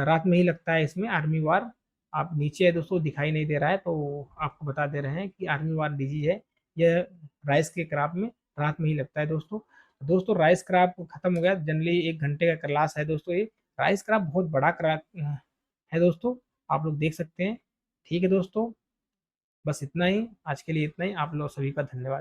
रात में ही लगता है इसमें, आर्मी वार्म। आप नीचे है दोस्तों, दिखाई नहीं दे रहा है तो आपको बता दे रहे हैं कि आर्मी वार्म डिजीज है। यह राइस के क्रॉप में रात में ही लगता है दोस्तों। दोस्तों राइस क्रॉप खत्म हो गया, जनरली 1 घंटे का क्लास है दोस्तों ये। राइस क्रॉप बहुत बड़ा क्रॉप है दोस्तों, आप लोग देख सकते हैं। ठीक है दोस्तों, बस इतना ही आज के लिए, इतना ही। आप लोग सभी का धन्यवाद।